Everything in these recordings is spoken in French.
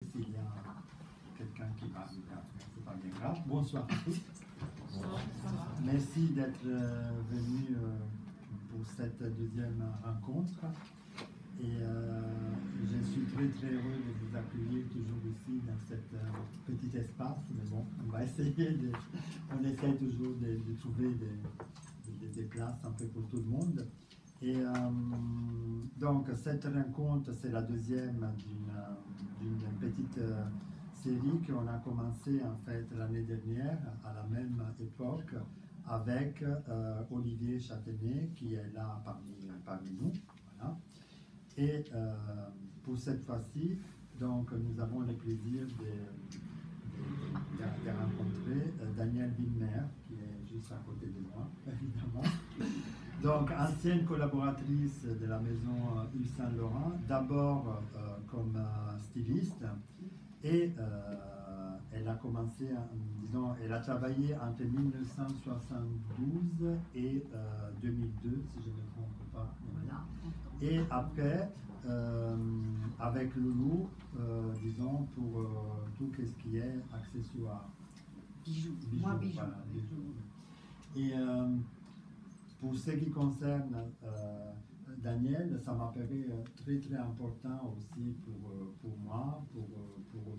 S'il y a quelqu'un qui va arriver après, c'est pas bien grave. Bonsoir à tous. Merci d'être venu pour cette deuxième rencontre. Et je suis très heureux de vous accueillir toujours ici dans cet petit espace. Mais bon, on va essayer on essaie toujours de trouver des places un peu pour tout le monde. Et donc cette rencontre, c'est la deuxième d'une petite série qu'on a commencé en fait l'année dernière à la même époque avec Olivier Châtenay qui est là parmi nous. Voilà. Et pour cette fois-ci, donc nous avons le plaisir de rencontrer Danielle Wimmer qui est juste à côté de moi, évidemment. Donc, ancienne collaboratrice de la maison Yves Saint Laurent, d'abord comme styliste, et elle a commencé, disons, elle a travaillé entre 1972 et 2002, si je ne me trompe pas. Voilà. Et après, avec Loulou, disons, pour tout ce qui est accessoire. Bijoux. Moi, bijoux. Voilà, bijoux. Et pour ce qui concerne Daniel, ça m'a paru très important aussi pour moi, pour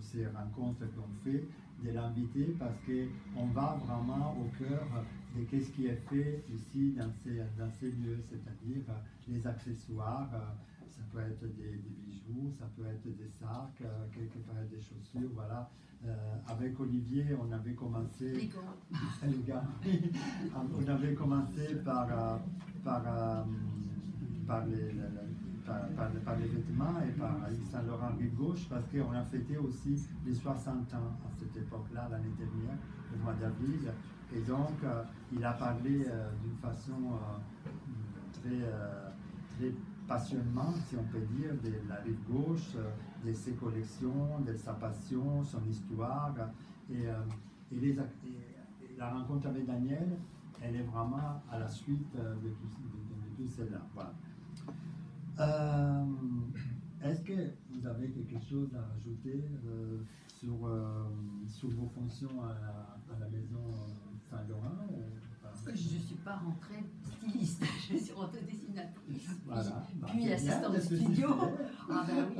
ces rencontres qu'on fait, de l'inviter parce qu'on va vraiment au cœur de ce qui est fait ici dans ces lieux, c'est-à-dire les accessoires. Ça peut être des bijoux, ça peut être des sacs, quelquefois des chaussures, voilà. Avec Olivier, on avait commencé. Les gars. On avait commencé par les vêtements et par Yves Saint Laurent rive gauche parce qu'on a fêté aussi les 60 ans à cette époque-là, l'année dernière, au mois d'avril. Et donc, il a parlé d'une façon très passionnement, si on peut dire, de la rive gauche, de ses collections, de sa passion, son histoire. Et la rencontre avec Daniel, elle est vraiment à la suite de tout cela. Voilà. Est-ce que vous avez quelque chose à rajouter sur vos fonctions à la maison Saint-Laurent? Je ne suis pas rentrée styliste, je suis rentrée dessinatrice, voilà. puis assistante de studio. Ah ben oui,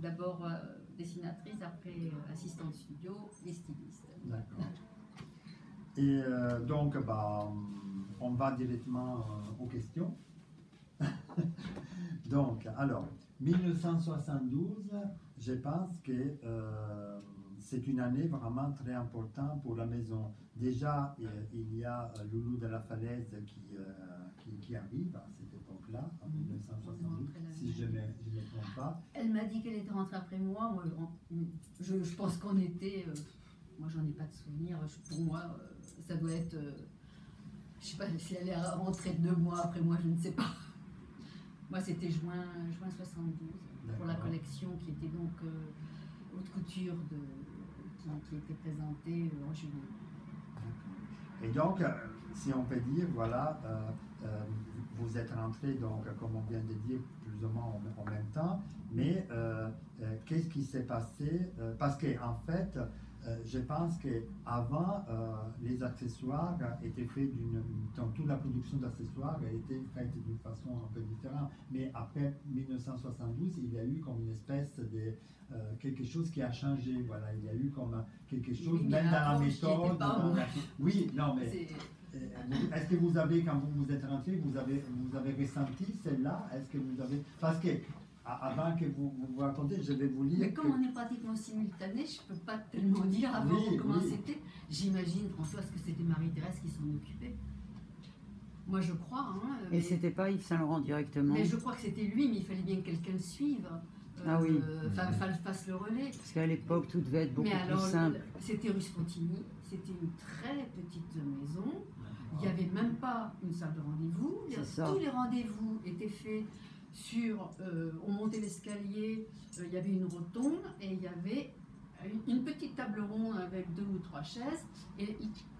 d'abord dessinatrice, après assistante de studio et styliste. D'accord. Et donc, on va directement aux questions. Donc, alors, 1972, je pense que c'est une année vraiment très importante pour la maison. Déjà, il y a Loulou de la Falaise qui arrive à cette époque-là, en 1972, si je ne me trompe pas. Elle m'a dit qu'elle était rentrée après moi. Je pense qu'on était... moi, j'en ai pas de souvenir. Pour moi, ça doit être... je sais pas si elle est rentrée 2 mois après moi, je ne sais pas. Moi, c'était juin 72 pour la collection qui était donc haute couture qui était présentée en juillet. Et donc, si on peut dire, voilà, vous êtes rentrés, donc, comme on vient de dire, plus ou moins en même temps, mais qu'est-ce qui s'est passé? Parce qu'en fait, je pense qu'avant, les accessoires étaient faits dans toute la production d'accessoires a été faite d'une façon un peu différente. Mais après 1972, il y a eu comme une espèce de quelque chose qui a changé. Voilà, il y a eu comme quelque chose, oui, même dans la méthode. Oui, non, mais est-ce que vous avez, quand vous êtes rentré, vous avez ressenti celle-là? Est-ce que vous avez... Parce que avant que vous racontez, je vais vous lire. Mais comme on est pratiquement simultané, je ne peux pas tellement dire avant comment c'était. J'imagine, Françoise, que c'était Marie-Thérèse qui s'en occupait. Moi, je crois. Hein, et c'était pas Yves Saint Laurent directement? Mais je crois que c'était lui, mais il fallait bien que quelqu'un le suive. Ah oui. Fasse le relais. Parce qu'à l'époque, tout devait être beaucoup plus simple. C'était rue Spontini, c'était une très petite maison. Il n'y avait même pas une salle de rendez-vous. Tous les rendez-vous étaient faits sur... on montait l'escalier, il y avait une rotonde et il y avait une petite table ronde avec 2 ou 3 chaises, mais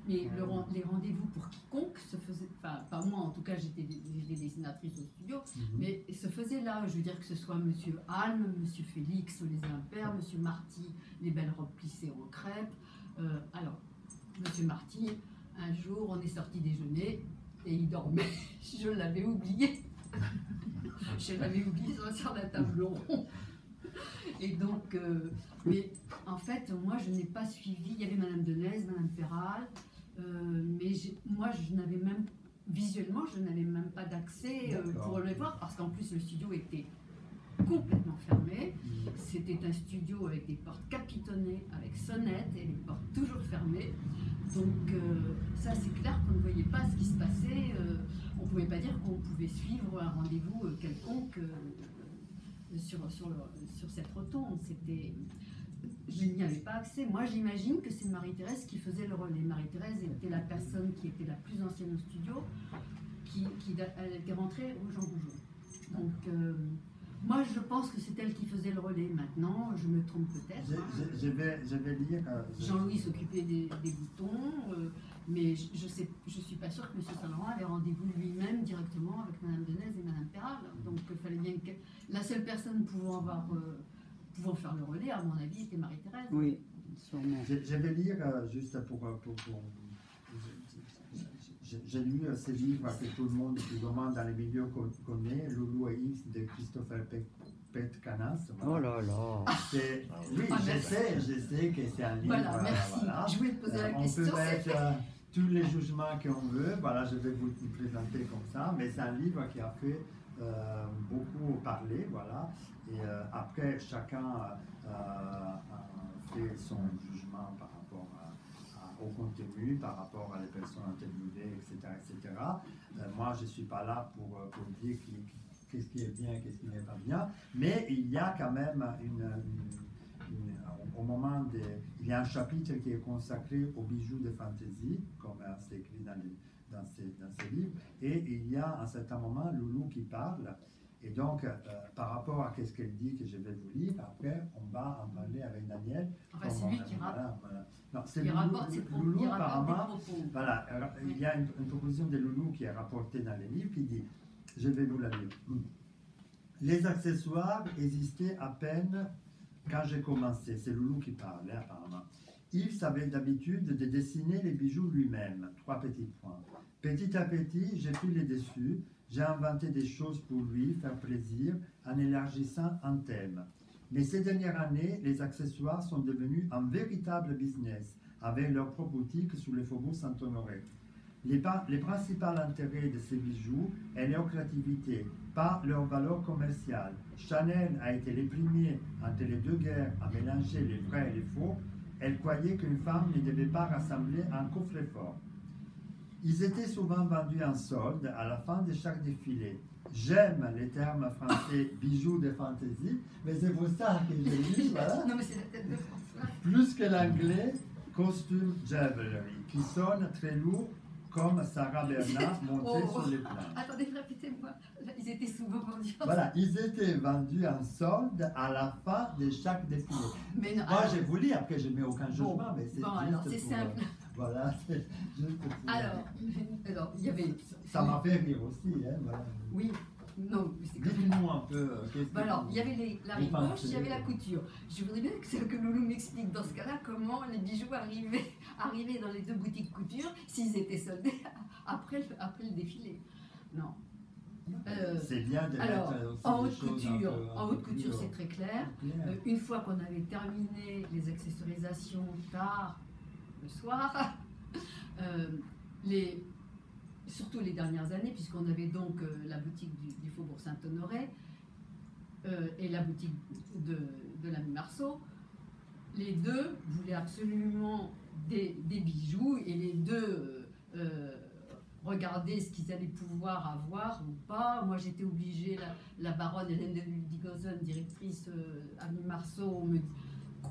les rendez-vous pour quiconque se faisaient, enfin pas moi en tout cas, j'étais dessinatrice au studio, mais se faisaient là, je veux dire que ce soit Monsieur Alm, Monsieur Félix, les impairs, Monsieur Marty, les belles robes plissées en crêpe. Alors, Monsieur Marty, un jour on est sorti déjeuner et il dormait, je l'avais oublié. Je l'avais oublié sur la table ronde. Et donc, mais en fait, moi, je n'ai pas suivi. Il y avait Madame Denez, Madame Perral, mais moi, je n'avais même, visuellement, je n'avais même pas d'accès pour le voir, parce qu'en plus, le studio était complètement fermé. C'était un studio avec des portes capitonnées, avec sonnettes, et les portes toujours fermées. Donc, ça, c'est clair qu'on ne voyait pas ce qui se passait. On ne pouvait pas dire qu'on pouvait suivre un rendez-vous quelconque sur cette rotonde. Je n'y avais pas accès. Moi, j'imagine que c'est Marie-Thérèse qui faisait le relais. Marie-Thérèse était la personne qui était la plus ancienne au studio, elle était rentrée au Jean Rougeau. Donc, moi, je pense que c'est elle qui faisait le relais. Maintenant, je me trompe peut-être. Je vais lire. Jean-Louis s'occupait des boutons, mais je suis pas sûre que M. Saint-Laurent avait rendez-vous lui-même directement avec Mme Denez et Mme Perral. Donc, il fallait bien que la seule personne pouvant faire le relais, à mon avis, était Marie-Thérèse. Oui, sûrement. Je vais lire juste pour j'ai lu ces livres que tout le monde, plus ou moins dans les milieux connaît, Loulou et X de Christopher Petranas. Voilà. Oh là là. Oui, je sais que c'est un livre. Voilà, merci. Voilà. Je voulais te poser la question. On peut mettre tous les jugements qu'on veut. Voilà, je vais vous le présenter comme ça. Mais c'est un livre qui a fait beaucoup parler. Voilà. Et après, chacun a fait son jugement par rapport au contenu, par rapport à les personnes interviewées, etc. etc. Moi, je ne suis pas là pour dire qu'est-ce qui est bien, qu'est-ce qui n'est pas bien, mais il y a quand même au moment il y a un chapitre qui est consacré aux bijoux de fantaisie, comme c'est écrit dans ces livres, et il y a à un certain moment Loulou qui parle. Et donc, par rapport à ce qu'elle dit, que je vais vous lire, après, on va en parler avec Daniel. Enfin, c'est lui qui rapporte. Non, c'est Loulou, apparemment. Voilà, il y a une proposition de Loulou qui est rapportée dans les livres qui dit, je vais vous la lire. Les accessoires existaient à peine quand j'ai commencé. C'est Loulou qui parle, apparemment. Yves avait d'habitude de dessiner les bijoux lui-même. 3 petits points. Petit à petit, j'ai pris les dessus. J'ai inventé des choses pour lui faire plaisir en élargissant un thème. Mais ces dernières années, les accessoires sont devenus un véritable business avec leur propre boutique sous le faubourg Saint-Honoré. Les principaux intérêts de ces bijoux est leur créativité, pas leur valeur commerciale. Chanel a été les premiers entre les deux guerres à mélanger les vrais et les faux. Elle croyait qu'une femme ne devait pas rassembler un coffre-fort. Ils étaient souvent vendus en solde à la fin de chaque défilé. J'aime les termes français bijoux de fantaisie, mais c'est pour ça que j'ai dit, voilà. Non, mais c'est la tête de François. Plus que l'anglais, costume jewelry, qui sonne très lourd, comme Sarah Bernard montée sur les plans. Attendez, répétez-moi. Ils étaient souvent vendus. Voilà, ils étaient vendus en solde à la fin de chaque défilé. Mais non, moi, je vous lis, après je mets aucun jugement, mais c'est alors, juste c'est simple. Voilà, c'est juste pour... Alors, il y avait... Ça m'a fait rire aussi, hein, voilà. Oui, non, c'est dites-nous un peu... alors, il y avait la rive gauche, il y avait la couture. Je voudrais bien que Loulou m'explique dans ce cas-là comment les bijoux arrivaient dans les 2 boutiques couture s'ils étaient soldés après le défilé. Non. C'est bien de alors, mettre aussi en des haute choses couture, c'est très clair. Une fois qu'on avait terminé les accessorisations tard le soir, surtout les dernières années, puisqu'on avait donc la boutique du Faubourg Saint-Honoré et la boutique de l'ami Marceau, les deux voulaient absolument des bijoux et les deux regarder ce qu'ils allaient pouvoir avoir ou pas. Moi, j'étais obligée, la baronne Hélène de Digozen, directrice Avenue Marceau, me dit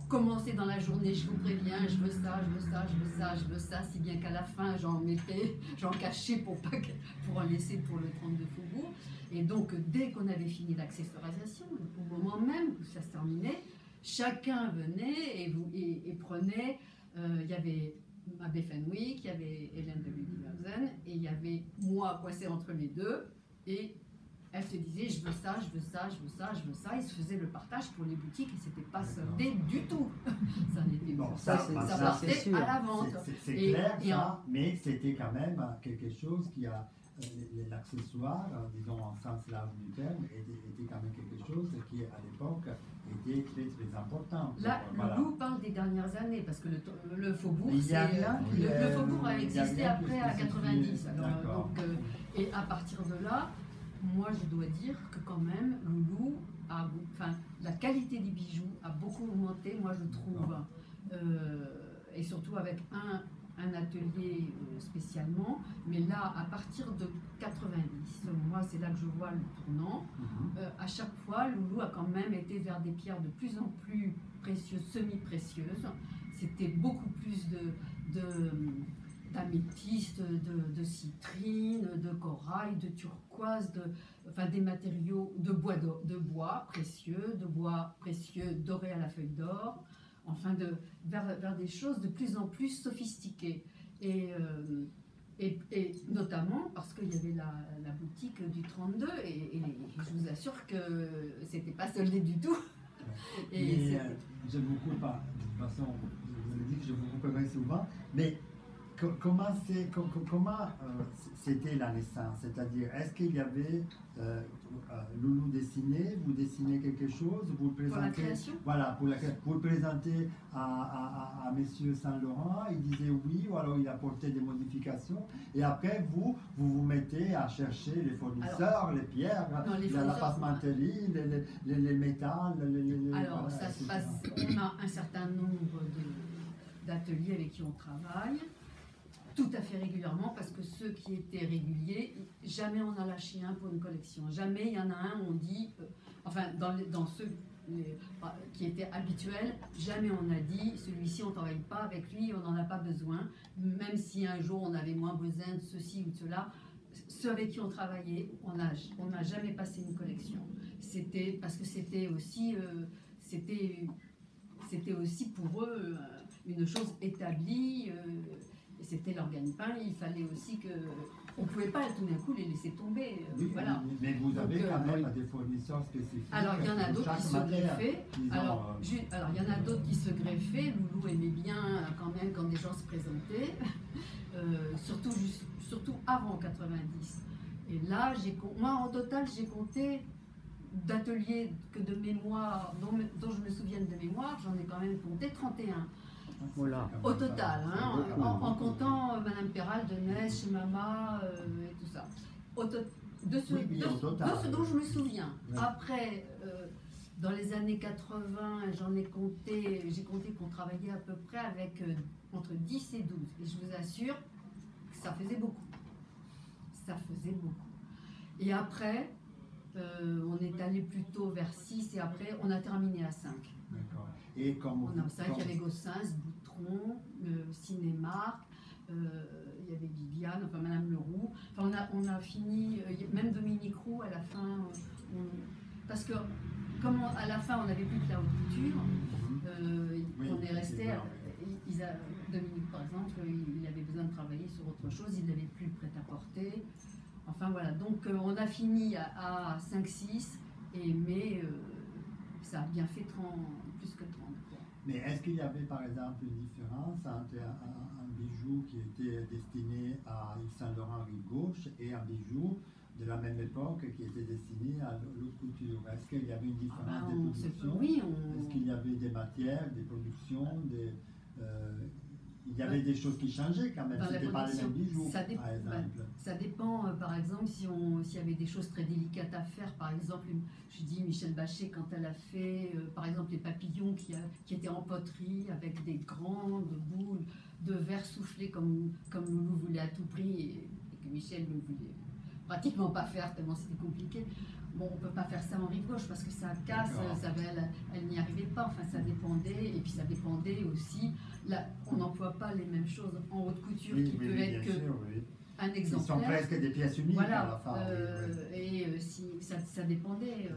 commencer dans la journée, je vous préviens, je veux ça, je veux ça, je veux ça, je veux ça, si bien qu'à la fin, j'en cachais pour en laisser pour le 32 Faubourg. Et donc, dès qu'on avait fini l'accessorisation, au moment même où ça se terminait, chacun venait et prenait, il y avait Abbé Fenwick, il y avait Hélène de Ludwigsen, et il y avait moi coincée entre les deux, et elle se disait je veux ça, je veux ça, je veux ça, je veux ça, il se faisait le partage pour les boutiques et c'était pas soldé du tout. Ça n'était Bon, ça partait sûr. à la vente. C'est Et- clair et ça, mais c'était quand même quelque chose qui a l'accessoire, disons en sens large du terme, était quand même quelque chose qui à l'époque était très très important. Là, Voilà. Loulou parle des dernières années parce que le faubourg, Il y a c'est, rien qui le est- faubourg a il y a existé rien qui après est à spécifié. 90. Alors, D'accord. donc, et à partir de là, moi je dois dire que quand même Loulou enfin la qualité des bijoux a beaucoup augmenté, moi je trouve, et surtout avec un atelier spécialement, mais là à partir de 90, moi c'est là que je vois le tournant. À chaque fois, Loulou a quand même été vers des pierres de plus en plus précieuses, semi-précieuses. C'était beaucoup plus d'améthyste, de citrine, de corail, de turquoise, enfin des matériaux de bois précieux dorés à la feuille d'or, enfin vers des choses de plus en plus sophistiquées. Et notamment parce qu'il y avait la boutique du 32 et je vous assure que c'était pas soldé du tout. Et j'aime beaucoup, de toute façon, vous avez dit que je vous couperai souvent, mais comment c'était la naissance? C'est-à-dire, est-ce qu'il y avait Loulou dessiné, vous dessinez quelque chose, vous le présentez, pour la création, voilà, vous le présentez à Messieurs Saint-Laurent, il disait oui, ou alors il apportait des modifications, et après vous mettez à chercher les fournisseurs, les pierres, non, les la fournisseurs, passementerie, les métals, alors voilà, ça se etc. passe, on a un certain nombre d'ateliers avec qui on travaille tout à fait régulièrement, parce que ceux qui étaient réguliers, jamais on a lâché un pour une collection, jamais il y en a un, on dit, enfin dans ceux qui étaient habituels, jamais on a dit celui-ci on ne travaille pas avec lui, on n'en a pas besoin, même si un jour on avait moins besoin de ceci ou de cela. Ceux avec qui on travaillait, on n'a jamais passé une collection. C'était parce que c'était aussi pour eux une chose établie. C'était leur gagne-pain, il fallait aussi que... On ne pouvait pas tout d'un coup les laisser tomber. Oui, Voilà. mais vous avez Donc, quand même des fournisseurs spécifiques. Alors il y en a d'autres qui se greffaient. Alors il y en a d'autres qui se greffaient. Loulou aimait bien quand même quand des gens se présentaient, surtout avant 90. Et là, moi en total, j'ai compté d'ateliers que de mémoire, dont je me souvienne de mémoire, j'en ai quand même compté 31. Voilà. Au total, hein, en comptant Madame Perral de Ness, chez Mama et tout ça. De ce dont je me souviens. Oui. Après, dans les années 80, j'ai compté qu'on travaillait à peu près avec entre 10 et 12. Et je vous assure que ça faisait beaucoup. Ça faisait beaucoup. Et après, on est allé plutôt vers 6 et après, on a terminé à 5. D'accord. Et comme On a 5, il y avait Gossens, Boutron, Cinémark, il y avait Viviane, enfin Madame Leroux. Enfin, on a fini, même Dominique Roux à la fin, parce que comme à la fin on n'avait plus que la haute couture, on est resté. Dominique par exemple, il avait besoin de travailler sur autre chose, il n'avait plus le prêt-à-porter. Enfin voilà, donc on a fini à 5-6, mais ça a bien fait plus que 30. Quoi. Mais est-ce qu'il y avait par exemple une différence entre un bijou qui était destiné à Yves Saint-Laurent rive gauche et un bijou de la même époque qui était destiné à l'autre couture? Est-ce qu'il y avait une différence des productions? Oui, Est-ce qu'il y avait des matières, des productions, il y avait des choses qui changeaient quand même, c'était pas les mêmes bijoux, par exemple. Ça dépend, par exemple, s'il y avait des choses très délicates à faire, par exemple, je dis Michel Bachet, quand elle a fait, par exemple, les papillons qui étaient en poterie, avec des grandes boules de verre soufflé, comme Loulou voulait à tout prix, et que Michel ne voulait pratiquement pas faire, tellement c'était compliqué. Bon, on ne peut pas faire ça en rive gauche parce que ça casse, elle n'y arrivait pas, enfin ça dépendait, et puis ça dépendait aussi, là, on n'emploie pas les mêmes choses en haute couture qui peut être que un exemplaire. Ils sont presque des pièces uniques voilà, à la fin. et si, ça dépendait,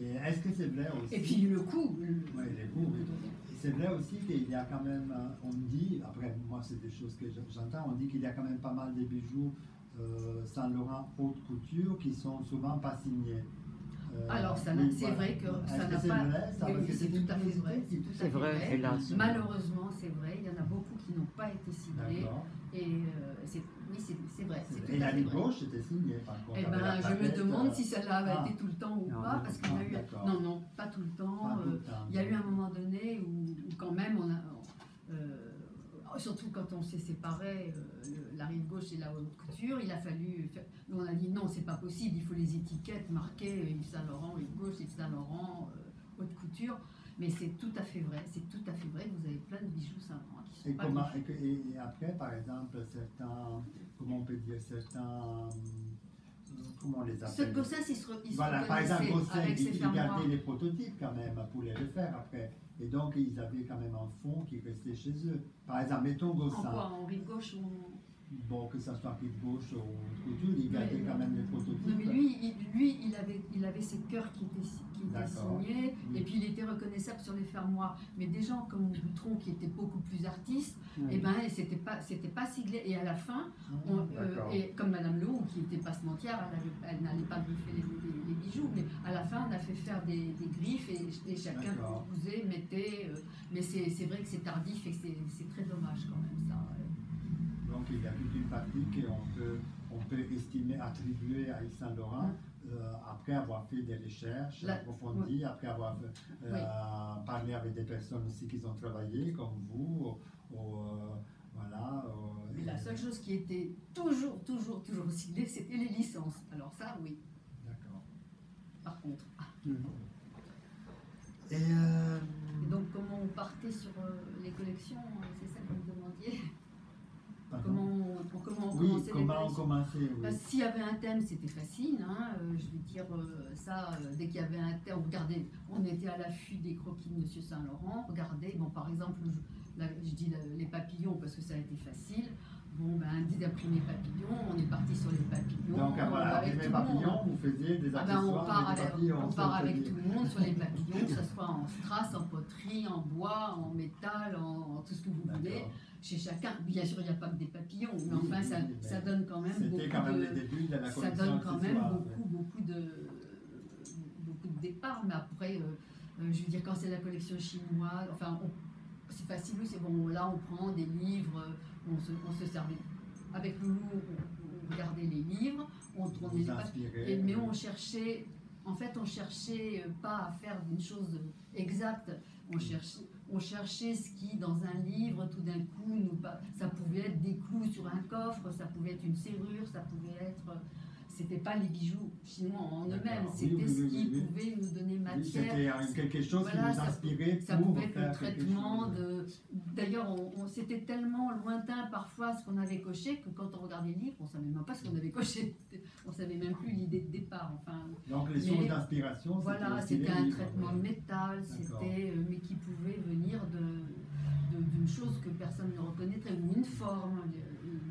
Et est-ce que c'est vrai aussi? Et puis le coût. Oui, les coûts, oui. Et c'est vrai aussi qu'il y a quand même, on dit, après moi c'est des choses que j'entends, on dit qu'il y a quand même pas mal de bijoux Saint Laurent haute couture qui sont souvent pas signés. Alors, c'est voilà. vrai que ça n'a c'est pas. vrai, ça, Oui, parce que c'est tout à fait vrai. curiosité. C'est tout à fait vrai. hélas. Malheureusement, c'est vrai. Il y en a beaucoup qui n'ont pas été signés. D'accord. Et oui, c'est vrai. C'est tout Et à la fait ligne vrai. gauche était signée par contre. Eh avec ben, la je me plaquette, demande si celle-là avait été tout le temps ou Non, pas, non, parce qu'il y a eu. d'accord. Non, non, pas tout le temps. Pas tout le temps. Il y a eu un moment donné où quand même on a. Surtout quand on s'est séparés, la rive gauche et la haute couture, il a fallu. Nous on a dit non, c'est pas possible, il faut les étiquettes marquées Yves Saint Laurent, rive gauche, Yves Saint Laurent, haute couture. Mais c'est tout à fait vrai, c'est tout à fait vrai que vous avez plein de bijoux Saint Laurent qui sont Et, pas comment, différents. et après, par exemple, certains, comment on peut dire, certains, comment on les Ce appelle? Gossin, il se Voilà, par exemple, reconnaissait Gossin, avec ses ils fermoirs. gardaient les prototypes quand même pour les refaire après. Et donc, ils avaient quand même un fond qui restait chez eux. Par exemple, mettons En Gossin. quoi? En rive gauche ou en... Bon, que ça soit rive gauche ou couture, ils gardaient quand même les prototypes. Non, mais lui il avait ses cœurs qui étaient signés, Oui. et puis il était reconnaissable sur les fermoirs. Mais des gens comme Boutron, qui étaient beaucoup plus artistes, Oui. et ben c'était pas siglé. Et à la fin, D'accord. et comme Madame Lehoux, qui était passementière, elle n'allait pas griffer les bijoux, mais à la fin, on a fait faire des griffes, et chacun D'accord. cousait, mettait. Mais c'est vrai que c'est tardif, et c'est très dommage quand même, ça. Donc il y a toute une partie qu'on peut estimer, attribuer à Yves Saint Laurent après avoir fait des recherches approfondies, après avoir parlé avec des personnes aussi qui ont travaillé comme vous, voilà. Mais la seule chose qui était toujours siglée, c'était les licences. Alors ça, oui, D'accord. par contre. Et Et donc, comment on partait sur les collections, c'est ça que vous me demandiez? pardon. Comment on Oui, commençait les comment on collections? commençait, oui. Bah, s'il y avait un thème, c'était facile. Hein, je vais dire ça, dès qu'il y avait un thème, regardez, on était à l'affût des croquis de Monsieur Saint-Laurent. Regardez, bon, par exemple, je dis les papillons parce que ça a été facile. Bon, ben, des imprimés papillons, on est parti sur les papillons. Donc, voilà, avec les tout le monde. papillons, vous faisiez des Ah ben, accessoires avec des papillons. on part avec tout le monde sur les papillons, que ce soit en strass, en poterie, en bois, en métal, en tout ce que vous voulez. D'accord. Chez chacun, bien sûr, il n'y a pas que des papillons, mais Oui, enfin, oui, mais ça donne quand même beaucoup C'était quand même de... les débuts de la collection. Ça donne quand même accessoire, beaucoup de départs, mais après, je veux dire, quand c'est la collection chinoise, enfin, c'est facile, c'est bon, là, on prend des livres, on se servait. Avec Loulou, on regardait les livres, on tournait les pages, mais on cherchait, en fait, on cherchait pas à faire une chose exacte, on cherchait ce qui, dans un livre, tout d'un coup, ça pouvait être des clous sur un coffre, ça pouvait être une serrure, ça pouvait être... C'était pas les bijoux chinois en eux-mêmes, c'était ce qui pouvait nous donner matière. C'était quelque chose qui nous inspirait ça pour pouvait être faire le traitement quelque chose. de... D'ailleurs, c'était tellement lointain parfois ce qu'on avait coché que quand on regardait le livre, on ne savait même pas ce qu'on avait coché. On ne savait même plus l'idée de départ. Enfin, Donc les sources d'inspiration, voilà, c'était un traitement de métal, mais qui pouvait venir d'une chose que personne ne reconnaîtrait, ou une forme,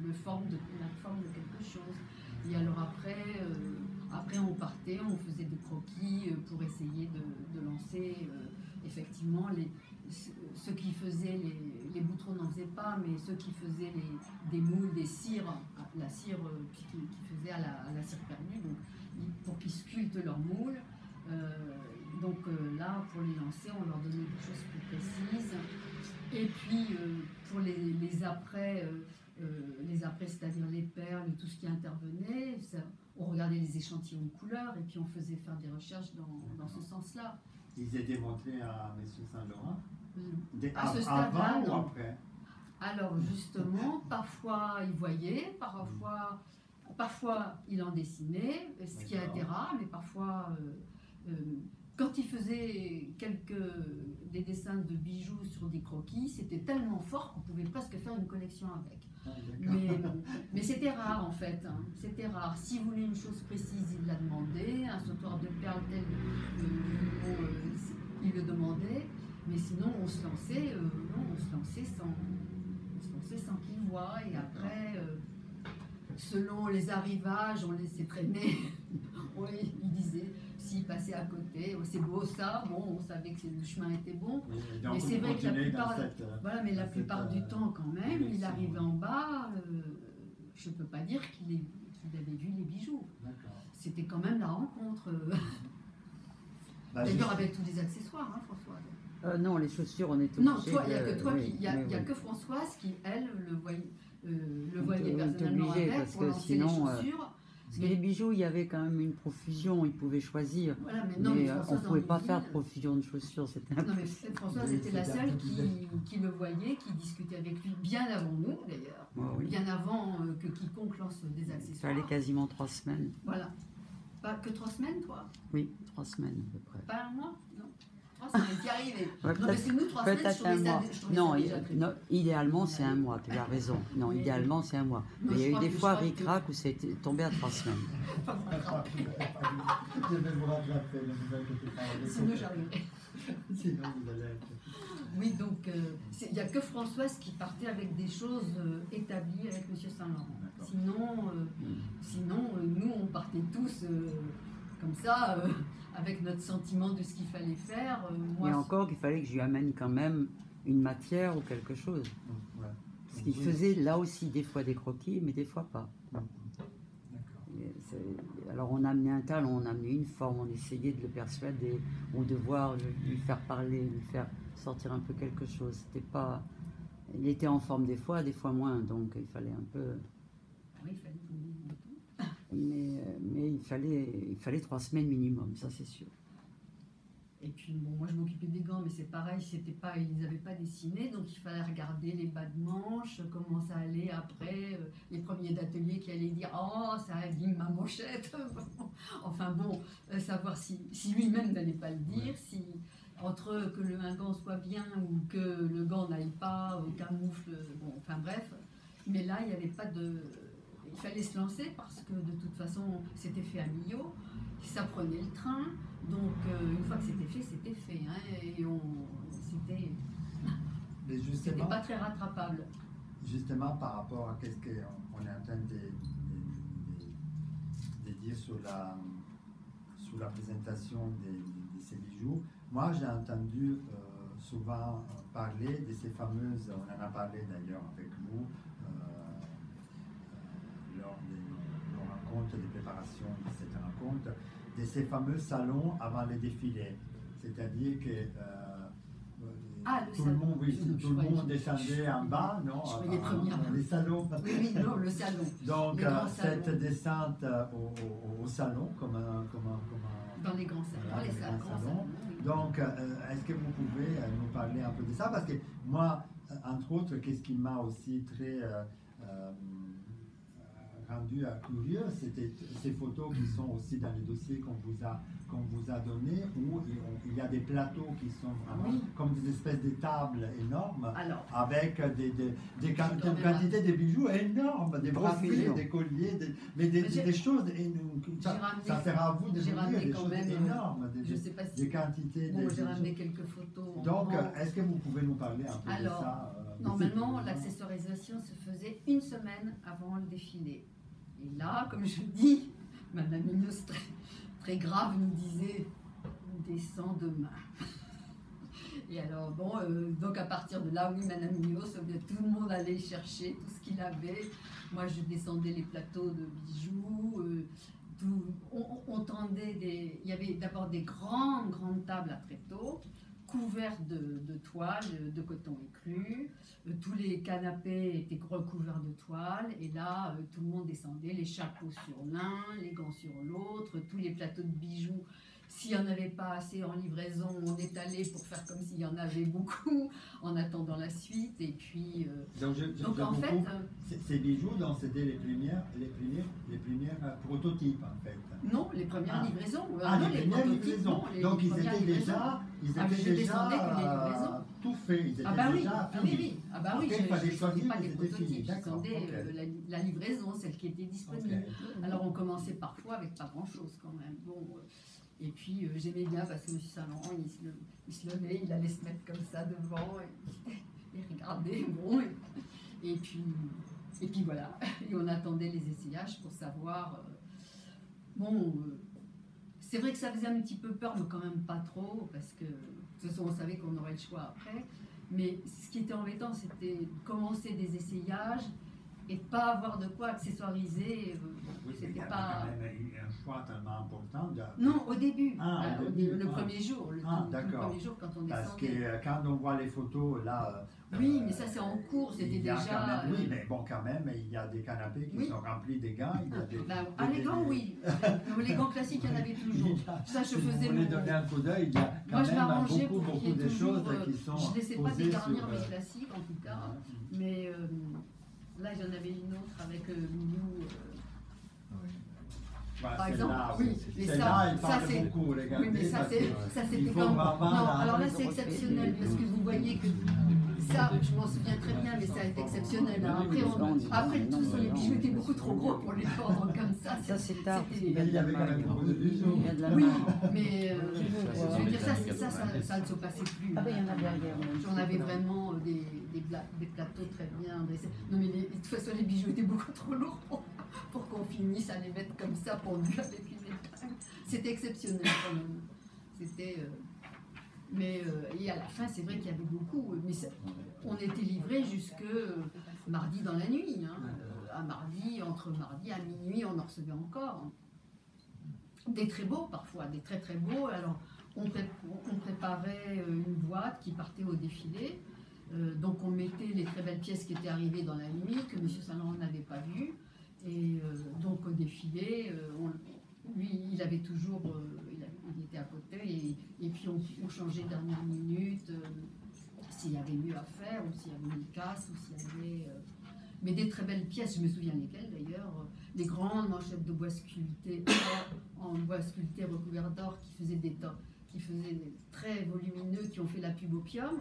la forme de quelque chose. Et alors après on partait, on faisait des croquis pour essayer de lancer effectivement ceux qui faisaient les Boutron n'en faisaient pas, mais ceux qui faisaient des moules, des cires, la cire qui faisait à la cire perdue, donc pour qu'ils sculptent leurs moules. Donc là, pour les lancer, on leur donnait des choses plus précises. Et puis pour les après, c'est-à-dire les perles, tout ce qui intervenait, on regardait les échantillons de couleurs et puis on faisait faire des recherches dans ce sens-là. Ils étaient montrés à M. Saint-Laurent À ce stade-là, avant ou non. après? Alors justement, parfois il voyait, parfois il en dessinait, ce qui a été rare, mais parfois quand il faisait des dessins de bijoux sur des croquis, c'était tellement fort qu'on pouvait presque faire une collection avec. Mais c'était rare en fait, hein. C'était rare. S'il voulait une chose précise, il la demandait, un sautoir de perles tel il le demandait, mais sinon on se lançait sans qu'il voie, et après, selon les arrivages, on laissait traîner. Oui, il disait, s'ils passaient à côté, oh, c'est beau ça, bon, on savait que le chemin était bon. Et donc, Mais c'est vous vrai que la continuez dans plupart, cette, voilà, mais la dans plupart cette, du temps quand même, il direction, arrivait ouais. en bas, je peux pas dire qu'il avait vu les bijoux. D'accord. C'était quand même la rencontre. Bah, D'ailleurs juste- avec tous les accessoires, hein, Françoise. Non, les chaussures, on est Non, obligé toi, il n'y a de- que toi oui, qui, il y a, mais il y a oui. que Françoise qui, elle, le voyait On est personnellement obligé, avec parce pour que lancer sinon, les chaussures. Parce que les bijoux, il y avait quand même une profusion, ils pouvaient choisir. Voilà, mais non, Mais mais on Françoise ne pouvait dans pas les faire de villes- profusion de chaussures, c'était Non, mais Françoise Oui, était la c'était un seule peu plus qui le voyait, qui discutait avec lui bien avant nous d'ailleurs, Oui. bien avant que quiconque lance des Il accessoires. fallait quasiment 3 semaines. Voilà. Pas que 3 semaines, toi? Oui, 3 semaines à peu près. Pas un mois? Non. 3 semaines, t'y arrivais. Ouais, Non, parce que nous, 3 semaines, je peut-être trouvais un ça, mois. je trouvais Non, ça déjà très non, idéalement c'est un mois, tu as raison. Non, Mais- idéalement c'est un mois. Non, Mais il y je a eu crois des que- fois je crois que- ric-rac où c'était tombé à 3 semaines. Je vais vous rattraper, ne vous inquiétez pas. Sinon, j'arriverai. Sinon, vous allez être... Oui, donc il n'y a que Françoise qui partait avec des choses établies avec M. Saint-Laurent. D'accord. Sinon nous, on partait tous comme ça, avec notre sentiment de ce qu'il fallait faire. Moi, Et encore qu'il fallait que je lui amène quand même une matière ou quelque chose. Ouais. Parce qu'il Oui. faisait là aussi des fois des croquis, mais des fois pas. D'accord. Alors on a amené un talon, on a amené une forme, on essayait de le persuader ou de voir, lui faire parler, lui faire sortir un peu quelque chose. C'était pas... Il était en forme des fois moins, donc il fallait un peu... oui, il fallait qu'on dise tout. Mais il fallait 3 semaines minimum, ça c'est sûr. Et puis bon, moi je m'occupais des gants, mais c'est pareil, ils n'avaient pas dessiné, donc il fallait regarder les bas de manche, comment ça allait après, les premiers d'atelier qui allaient dire oh ça abîme ma manchette, enfin bon, savoir si lui-même n'allait pas le dire, si entre que un gant soit bien ou que le gant n'aille pas, ou qu'un moufle, bon, enfin bref, mais là il n'y avait pas de, il fallait se lancer parce que de toute façon c'était fait à Millau. Ça prenait le train, donc une fois que c'était fait, hein, et c'était Mais justement, pas très rattrapable. justement, par rapport à qu'est-ce qu'on est en train de dire sur la présentation de ces bijoux, moi j'ai entendu souvent parler de ces fameuses, on en a parlé d'ailleurs avec vous, lors de nos rencontres, de préparation de cette rencontre, de ces fameux salons avant les défilés. C'est-à-dire que Le tout le salon. monde, oui, Je tout le croyais- monde descendait en bas, non? je croyais première. Les salons. Oui, non, le salon. Donc, Les grands cette salons. descente au salon, comme un Dans les grands salons, Voilà, les les salons. grands salons. Donc, est-ce que vous pouvez nous parler un peu de ça? Parce que moi, entre autres, qu'est-ce qui m'a aussi très rendu curieux, c'était ces photos qui sont aussi dans les dossiers qu'on vous a donnés, où il y a des plateaux qui sont vraiment Oui. comme des espèces de tables énormes, Alors, avec des quand même quantités de bijoux énormes, des bracelets, Profusion. des colliers, Mais des choses, ça ramené- sera à vous de j'ai nous dire ramené des quand choses même, énormes, je sais pas si. des quantités Bon, de j'ai bijoux. ramené quelques photos. en Donc, grand. est-ce que vous pouvez nous parler un peu Alors, de ça Normalement, l'accessorisation se faisait une semaine avant le défilé. Et là, comme je dis, Madame Minos, très, très grave, nous disait « descends demain ». Et alors, bon, donc à partir de là, oui, Madame Minos, tout le monde allait chercher tout ce qu'il avait. Moi, je descendais les plateaux de bijoux. On tendait des... Il y avait d'abord des grandes tables à tréteaux, couvertes de toile, de coton écru. Tous les canapés étaient recouverts de toile. Et là, tout le monde descendait, les chapeaux sur l'un, les gants sur l'autre, tous les plateaux de bijoux. S'il n'y en avait pas assez en livraison, on étalait pour faire comme s'il y en avait beaucoup, en attendant la suite. Et puis... Donc, en fait... ces bijoux, donc c'était les premières prototypes en fait. Non, les premières livraisons. Les les premières prototypes, livraisons. non, les Donc ils premières étaient livraisons. déjà, je descendais que les livraisons. tout faits. Ils étaient Ah bah oui, déjà ah oui, finis. oui. Ah bah oui, Après, je il fallait ne descendais choisir pas que des c'était prototypes, fini. je D'accord, descendais ok. la livraison, celle qui était disponible. Ok. Alors on commençait parfois avec pas grand-chose quand même. Bon, et puis j'aimais bien parce que M. Saint-Laurent, il se levait, il allait se mettre comme ça devant et regarder. Bon, et puis voilà. Et on attendait les essayages pour savoir... C'est vrai que ça faisait un petit peu peur, mais quand même pas trop, parce que de toute façon, on savait qu'on aurait le choix après. Mais ce qui était embêtant, c'était de commencer des essayages et de pas avoir de quoi accessoiriser. Oui, C'était il y avait pas... quand même eu un choix tellement important. Non, au début, Au début. le premier jour, tout le premier jour quand on Parce descendait. que quand on voit les photos, là... Oui, mais ça c'est en cours, c'était il y a déjà... quand même, oui, mais bon, quand même, il y a des canapés qui sont remplis de gants. Il y a des, les gants, oui. Les gants classiques, il y en avait toujours. Ça, je faisais... Vous voulez donner un coup d'œil, il y a quand même beaucoup de choses qui sont je ne laissais pas posées dégarnir sur... mes classiques, en tout cas. Mais là, j'en avais une autre avec Minou... Voilà, par exemple, oui, mais celle-là, il ça parle c'est beaucoup, regardez. Oui, mais ça c'était comme... Non, alors là c'est exceptionnel, parce que vous voyez que ça, je m'en souviens très bien, mais ça a été exceptionnel. Après, tous les bijoux étaient beaucoup trop gros pour les prendre comme ça. Ça c'est tard. Il y avait quand même beaucoup de bijoux. Oui, mais je veux dire, ça ne se passait plus. Ah ben il y en a derrière. On avait vraiment des plateaux très bien dressés. Non mais de toute façon les bijoux étaient beaucoup trop lourds pour qu'on finisse à les mettre comme ça pendus avec une épingle. C'était exceptionnel quand même. C'était... et à la fin, c'est vrai qu'il y avait beaucoup. Mais on était livrés jusque mardi dans la nuit. Entre mardi à minuit, on en recevait encore. Des très beaux parfois, des très très beaux. Alors, on préparait une boîte qui partait au défilé. Donc on mettait les très belles pièces qui étaient arrivées dans la nuit, que M. Saint-Laurent n'avait pas vues. Et donc au défilé, lui, il avait toujours, il était à côté, et puis on changeait dernière minute s'il y avait mieux à faire, ou s'il y avait une casse, ou s'il y avait... mais des très belles pièces, je me souviens lesquelles d'ailleurs, des grandes manchettes de bois sculpté, en bois sculpté recouvert d'or, qui faisaient des très volumineux, qui ont fait la pub Opium,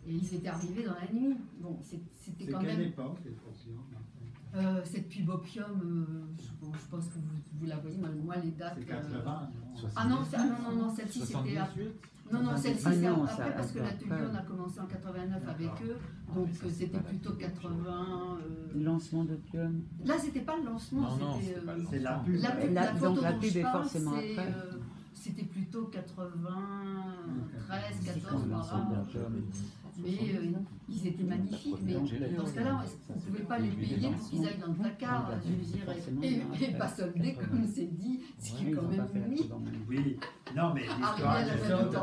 et ils étaient arrivés dans la nuit. Bon, c'était quand même... C'est quelle époque, les Opium? Cette pub Opium, je pense que vous la voyez, moi les dates... C'est 80, non, celle-ci c'était... Non, celle-ci c'est après, parce que l'atelier on a commencé en 89 avec eux, donc c'était plutôt 80... Le lancement d'Opium. Là c'était pas le lancement, c'était... C'est la pub. Donc la pub est forcément après. C'était plutôt 93, 14 par là. Mais ils étaient magnifiques. Mais dans ce cas-là, on ne pouvait pas les payer pour qu'ils aillent dans le placard, je veux dire, et pas soldés, comme c'est dit, ce qui est quand même unique. Oui, non, mais l'histoire des soldes,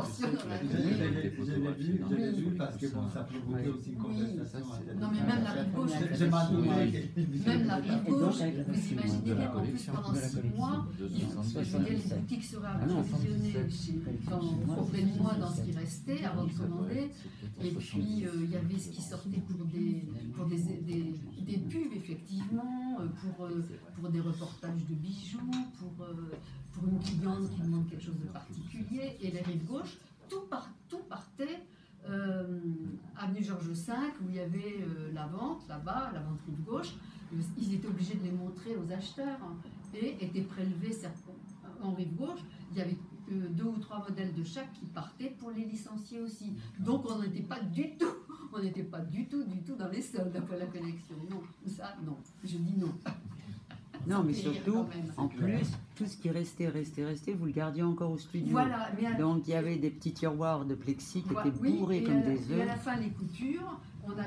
je l'ai vu parce que bon, ça provoquait aussi une contestation. Non, mais même la rive gauche, je m'en doutais. Même la rive gauche, vous imaginez bien qu'en plus pendant 6 mois, les boutiques seraient approvisionnées auprès de moi dans ce qui restait avant de commander. Et puis il y avait ce qui sortait pour des pubs, effectivement, pour des reportages de bijoux, pour une cliente qui demande quelque chose de particulier. Et les rives gauches, tout partait avenue Georges V, où il y avait la vente, là-bas, la vente rive gauche. Ils étaient obligés de les montrer aux acheteurs et étaient prélevés en rive gauche. Il y avait 2 ou 3 modèles de chaque qui partaient pour les licencier aussi. Donc on n'était pas du tout dans les soldes après la collection. Non, ça, non. Je dis non. Non, mais surtout, en plus, tout ce qui restait, vous le gardiez encore au studio. Voilà, donc il y avait des petits tiroirs de plexi qui étaient bourrés comme des œufs. Et à la fin, les coutures,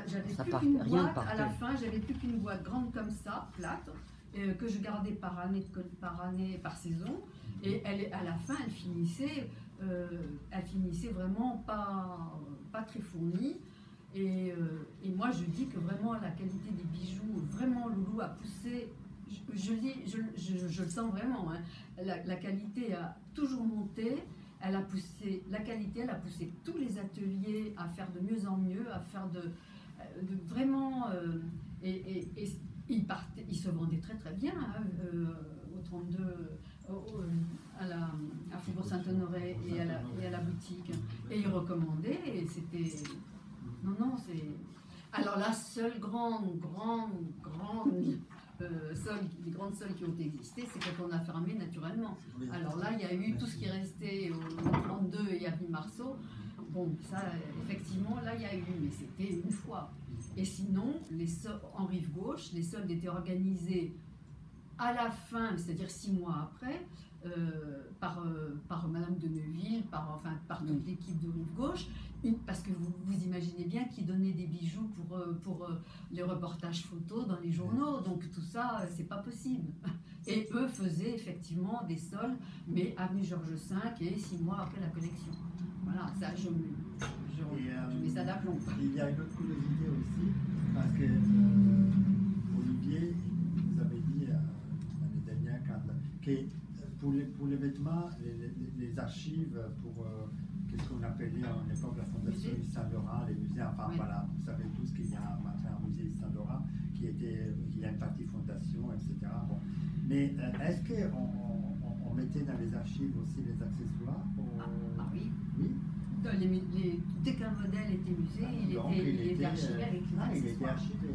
j'avais plus qu'une boîte. À la fin, j'avais plus qu'une boîte grande comme ça, plate, que je gardais par année, par saison. Et à la fin, elle finissait vraiment pas très fournie. Et moi, je dis que vraiment la qualité des bijoux, vraiment Loulou a poussé. Je le sens vraiment. Hein. La qualité a toujours monté. La qualité, elle a poussé tous les ateliers à faire de mieux en mieux, à faire de vraiment. Et ils se vendaient très très bien hein, au 32. À Faubourg Saint-Honoré et à la boutique. Et ils recommandaient, et c'était... Non, c'est... Alors la seule grande les grandes soldes qui ont existé, c'est quand on a fermé naturellement. Alors là, il y a eu tout ce qui restait au 32 et à Marceau. Bon, ça, effectivement, là, il y a eu, mais c'était une fois. Et sinon, en rive gauche, les soldes étaient organisés à la fin, c'est-à-dire 6 mois après, par Madame de Neuville, par toute l'équipe de Rive Gauche, parce que vous imaginez bien qu'ils donnaient des bijoux pour les reportages photos dans les journaux, donc tout ça, c'est pas possible. Et eux faisaient effectivement des soldes, mais avenue Georges V et 6 mois après la collection. Voilà, ça, je mets ça d'aplomb. Il y a une autre curiosité aussi, parce que Olivier, vous avez dit l'année dernière que pour les vêtements, les archives, pour qu'est-ce qu'on appelait à une époque la Fondation Yves Saint-Laurent, les musées, enfin oui. voilà, vous savez tous qu'il y a maintenant un musée Yves Saint-Laurent il y a une partie fondation, etc. Bon. Mais est-ce qu'on mettait dans les archives aussi les accessoires Oui. Oui. Dès qu'un modèle était musée, il était archivé avec les accessoires. Il était archivé,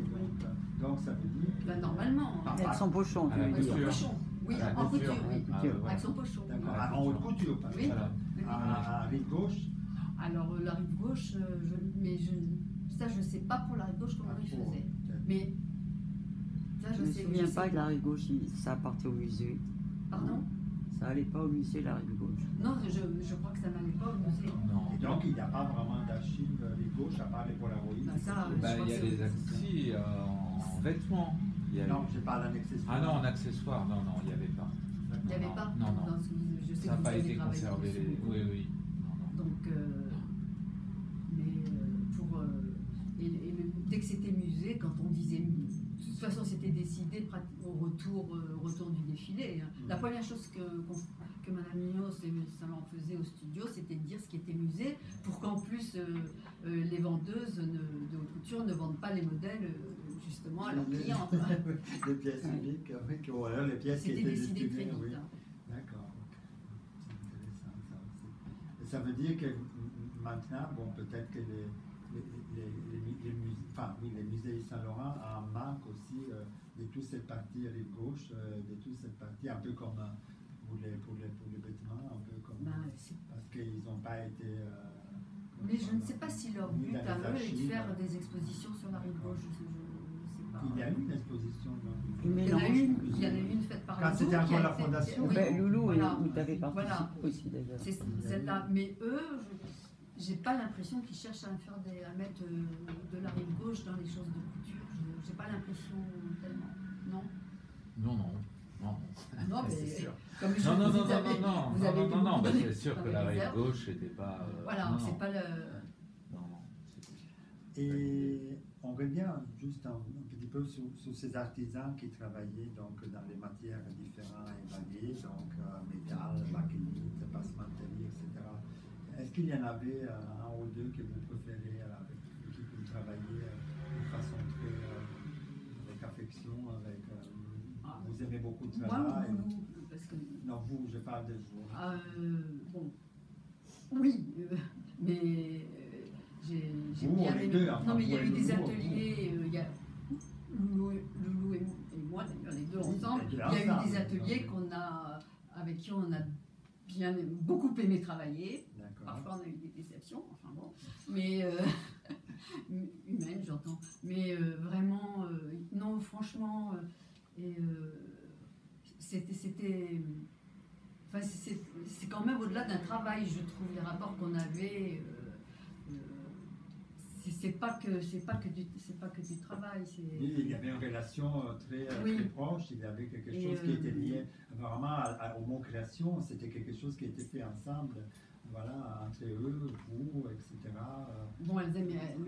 donc ça veut dire... Ben, normalement. Avec son pochon, tu veux Avec son dire. pochon. Oui, en couture, oui. Avec son pochon. D'accord, en haute couture, pas oui. À rive gauche. Alors la rive gauche, ça je sais pas pour la rive gauche comment ils faisaient. Mais ça Je ne me souviens pas que la rive gauche, ça partait au musée. Pardon? Ça allait pas au musée, la rive gauche. Non, je crois que ça n'allait pas au musée. Et donc il n'y a pas vraiment d'archives rive gauche à part les Polaroïdes. Il y a des accessoires en vêtements. Non, je parle en accessoires. Ah non, en accessoires, non, il n'y avait pas. Il n'y avait pas? Non. Je sais ça n'a que pas vous avez été travaillé conservé. dessus. Oui. Non. Donc, dès que c'était musée, quand on disait, de toute façon c'était décidé au retour du défilé. Hein. La première chose que Madame Mignot et Saint-Laurent faisaient au studio, c'était de dire ce qui était musée, pour qu'en plus les vendeuses de haute couture ne vendent pas les modèles justement à leurs clients. Les pièces uniques, ou alors les pièces qui étaient décidé très destinées. vite. Oui. Hein. D'accord. C'est intéressant ça aussi. Et ça veut dire que maintenant, bon, peut-être que les musées Saint-Laurent en manquent aussi de toute cette partie à la gauche, de toute cette partie, un peu comme pour les vêtements, un peu comme parce qu'ils n'ont pas été. Mais je ne sais pas si leur but à eux est de faire des expositions sur la rive gauche. Je sais pas. Il y a eu une exposition. Il y en a une faite par quand c'était encore la fondation. Loulou, voilà. où tu avais participé aussi d'ailleurs. C'est celle-là. Mais eux, j'ai pas l'impression qu'ils cherchent à mettre de la rive gauche dans les choses de couture. J'ai pas l'impression tellement. Non. Non, mais c'est sûr. comme je Non, vous avez bah, c'est sûr que la rive gauche n'était pas. Voilà, c'est pas le. Non. Et on revient juste un petit peu sur ces artisans qui travaillaient donc dans les matières différentes et variées, donc métal, bakélite, passementerie, etc. Est-ce qu'il y en avait un ou deux que vous préférez, avec qui vous travaillez de façon très avec affection, vous aimez beaucoup de travail? Moi, parce que... Non, vous, je parle de vous. Bon, oui, mais j'ai bien aimé. Deux, enfin, non, mais il y a eu des Loulou, ateliers, il y a Loulou et moi, d'ailleurs, les deux ensemble, il y a eu des ateliers avec qui on a beaucoup aimé travailler. Parfois, on a eu des déceptions, enfin bon, mais humaines, j'entends. Mais vraiment, non, franchement, c'était. Enfin, c'est quand même au-delà d'un travail, je trouve, les rapports qu'on avait. C'est pas que du travail. Oui, il y avait une relation très proche, il y avait quelque chose qui était lié vraiment au mot création, c'était quelque chose qui était fait ensemble, voilà, entre eux, vous, etc. Bon,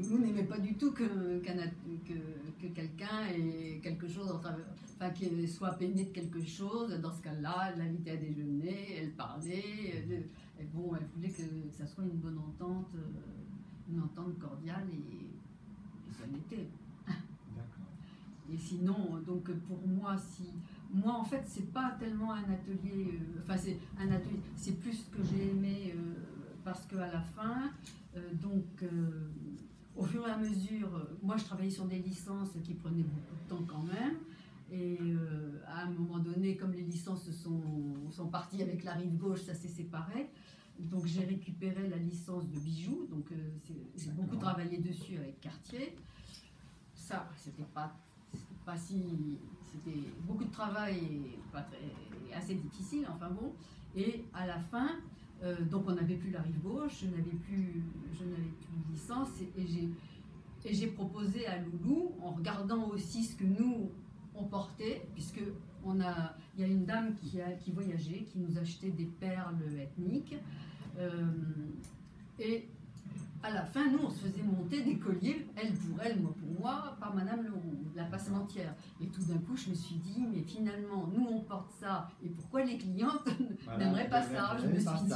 nous n'aimait pas du tout que quelqu'un ait quelque chose, enfin, qu'il soit peigné de quelque chose. Dans ce cas-là, elle l'invitait à déjeuner, elle parlait, et bon, elle voulait que ça soit une bonne entente. Une entente cordiale et ça l'était. D'accord. Et sinon, donc pour moi, moi en fait c'est pas tellement un atelier, c'est un atelier, c'est plus ce que j'ai aimé parce qu'à la fin, au fur et à mesure, moi je travaillais sur des licences qui prenaient beaucoup de temps quand même. Et à un moment donné, comme les licences sont parties avec la rive gauche, ça s'est séparé. Donc j'ai récupéré la licence de bijoux, donc j'ai beaucoup travaillé dessus avec Cartier. Ça, c'était pas Enfin, si, c'était beaucoup de travail et, pas très, et assez difficile, enfin bon. Et à la fin, donc on n'avait plus la rive gauche, je n'avais plus de licence et j'ai proposé à Loulou, en regardant aussi ce que nous on portait, puisque il y a une dame qui voyageait, qui nous achetait des perles ethniques, et à la fin, nous, on se faisait monter des colliers, elle pour elle, moi pour moi, par Madame Leroux, la passementière. Et tout d'un coup, je me suis dit, mais finalement, nous, on porte ça, et pourquoi les clientes n'aimeraient pas ça? Je me suis dit.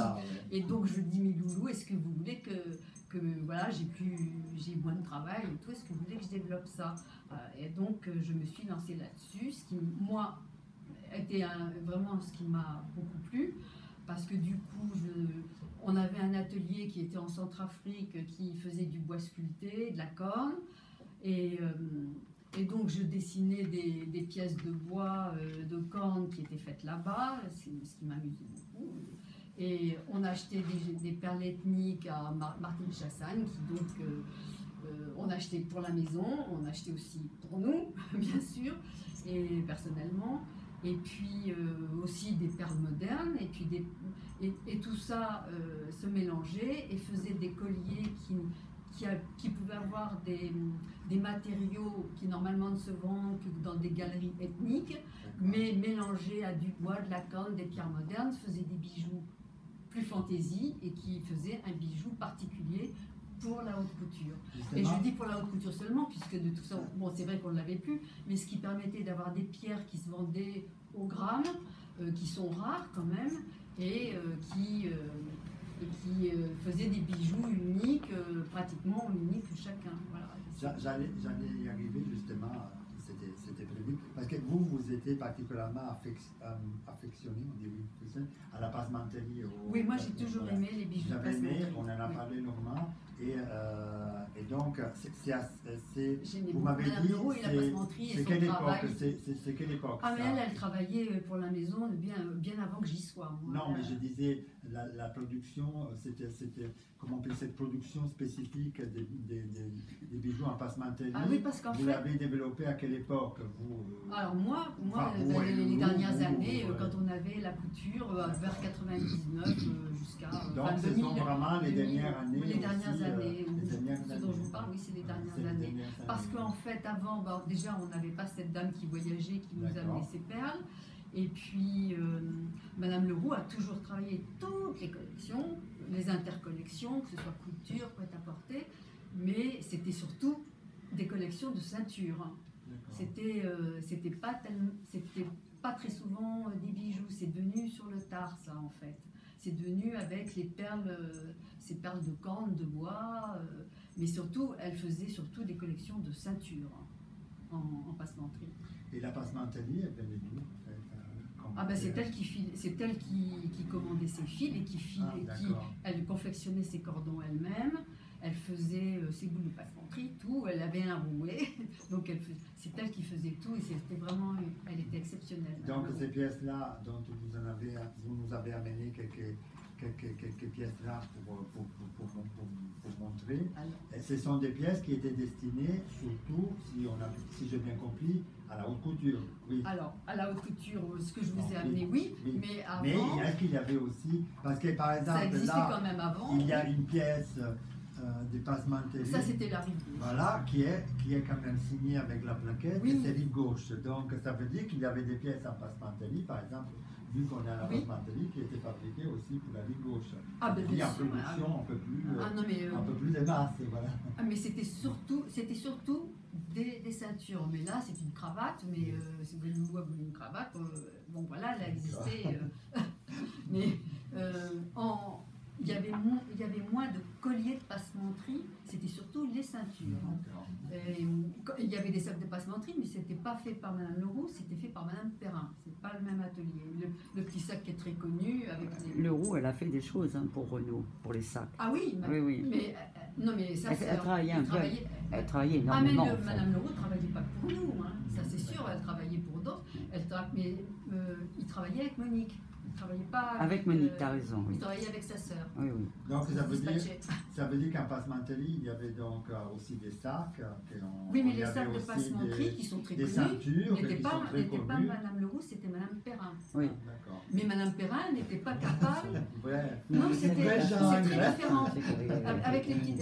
Et donc, je dis, mais Loulou, est-ce que vous voulez que voilà, j'ai moins de travail et tout, est-ce que vous voulez que je développe ça? Et donc, je me suis lancée là-dessus, ce qui, moi, était vraiment ce qui m'a beaucoup plu, parce que du coup, on avait un atelier qui était en Centrafrique, qui faisait du bois sculpté, de la corne, et donc je dessinais des pièces de bois, de corne qui étaient faites là-bas, ce qui m'amusait beaucoup. Et on achetait des perles ethniques à Martine Chassagne, qui donc on achetait pour la maison, on achetait aussi pour nous, bien sûr, et personnellement. Et puis aussi des perles modernes, et puis et tout ça se mélangeait et faisait des colliers qui pouvaient avoir des matériaux qui normalement ne se vendent que dans des galeries ethniques, mais mélangés à du bois, de la corne, des pierres modernes, faisaient des bijoux plus fantaisie et qui faisaient un bijou particulier pour la haute couture. Et je dis pour la haute couture seulement, puisque de tout ça, bon, c'est vrai qu'on ne l'avait plus, mais ce qui permettait d'avoir des pierres qui se vendaient au gramme, qui sont rares quand même, et qui faisaient des bijoux uniques, pratiquement uniques chacun. Voilà. J'allais y arriver justement, c'était prévu, parce que vous étiez particulièrement affectionné, on dit oui, à la passementerie. Oui, moi j'ai toujours aimé les bijoux de passementerie. On en a parlé longuement, et donc vous m'avez dit, c'est quelle époque? C'est quelle époque? Ah mais elle travaillait pour la maison bien avant que j'y sois. Moi. Non, mais je disais, la production, c'était comment on appelle cette production spécifique des bijoux en passementerie. Ah oui, parce qu'en fait... Vous l'avez développé à quelle époque, vous? Alors moi les dernières années, quand on avait la couture, vers 99 jusqu'à... Donc ce sont vraiment les dernières années. Les dernières années. Ce dont je vous parle, oui, c'est les dernières années. Parce qu'en fait, avant, déjà, on n'avait pas cette dame qui voyageait, qui nous amenait ses perles. Et puis, Madame Leroux a toujours travaillé toutes les collections, les intercollections, que ce soit couture, prêt-à-porter, mais c'était surtout des collections de ceinture. C'était pas très souvent des bijoux, c'est venu sur le tard, ça, en fait. C'est devenu avec les perles, ces perles de corne, de bois, mais surtout, elle faisait surtout des collections de ceinture en passementerie. Et la passementerie, elle venait d'où, en fait? Ah ben c'est elle qui commandait ses fils et elle confectionnait ses cordons elle-même, elle faisait ses boules de passementerie, tout, elle avait un rouet, donc c'est elle qui faisait tout et c'était vraiment, elle était exceptionnelle. Donc ces pièces-là dont vous nous avez amené quelques pièces là pour montrer. Alors, ce sont des pièces qui étaient destinées surtout, si j'ai bien compris, à la haute couture. Oui. Alors, à la haute couture, ce que je vous ai amené, oui. Mais avant... Mais est-ce qu'il y avait aussi... Parce que par exemple, ça existait là, quand même avant. Il y a une pièce des passementeries. Ça, c'était la rive gauche. Voilà, qui est quand même signée avec la plaquette, oui. Et c'est rive gauche. Donc, ça veut dire qu'il y avait des pièces en passementerie, par exemple, vu qu'on a la passementerie qui était fabriquée aussi pour la rive gauche. Ah, ben, bien sûr. En production, un peu plus de masse, voilà. Ah, mais c'était surtout des ceintures. Mais là, c'est une cravate, mais si vous voulez une cravate, bon voilà, elle a existé. Mais il y avait moins de colliers de passementerie, c'était surtout les ceintures. Il y avait des sacs de passementerie, mais ce n'était pas fait par Madame Leroux, c'était fait par Madame Perrin. C'est pas le même atelier. Le petit sac qui est très connu. Avec Leroux, elle a fait des choses pour Renault, pour les sacs. Ah oui, oui. Mais non, mais ça, elle travaillait énormément. Ah, mais Madame Leroux ne travaillait pas pour nous, hein. Ça c'est sûr, elle travaillait pour d'autres. Mais il travaillait avec Monique. travaillait pas Avec Monique, tu as raison. Il Oui. travaillait avec sa sœur. Oui, oui. Donc Il ça se veut dire, dispatchait. ça veut dire qu'en passementerie, il y avait donc aussi des sacs. Oui, mais il y les avait sacs de aussi passementerie qui sont très des connus ceintures n'étaient qui pas, sont très n'étaient pas connues. Madame Leroux, c'était Madame Perrin. Oui. D'accord. Mais Madame Perrin n'était pas capable. Ouais. Non, C'est c'était vrai, c'est j'ai un très regret. différent.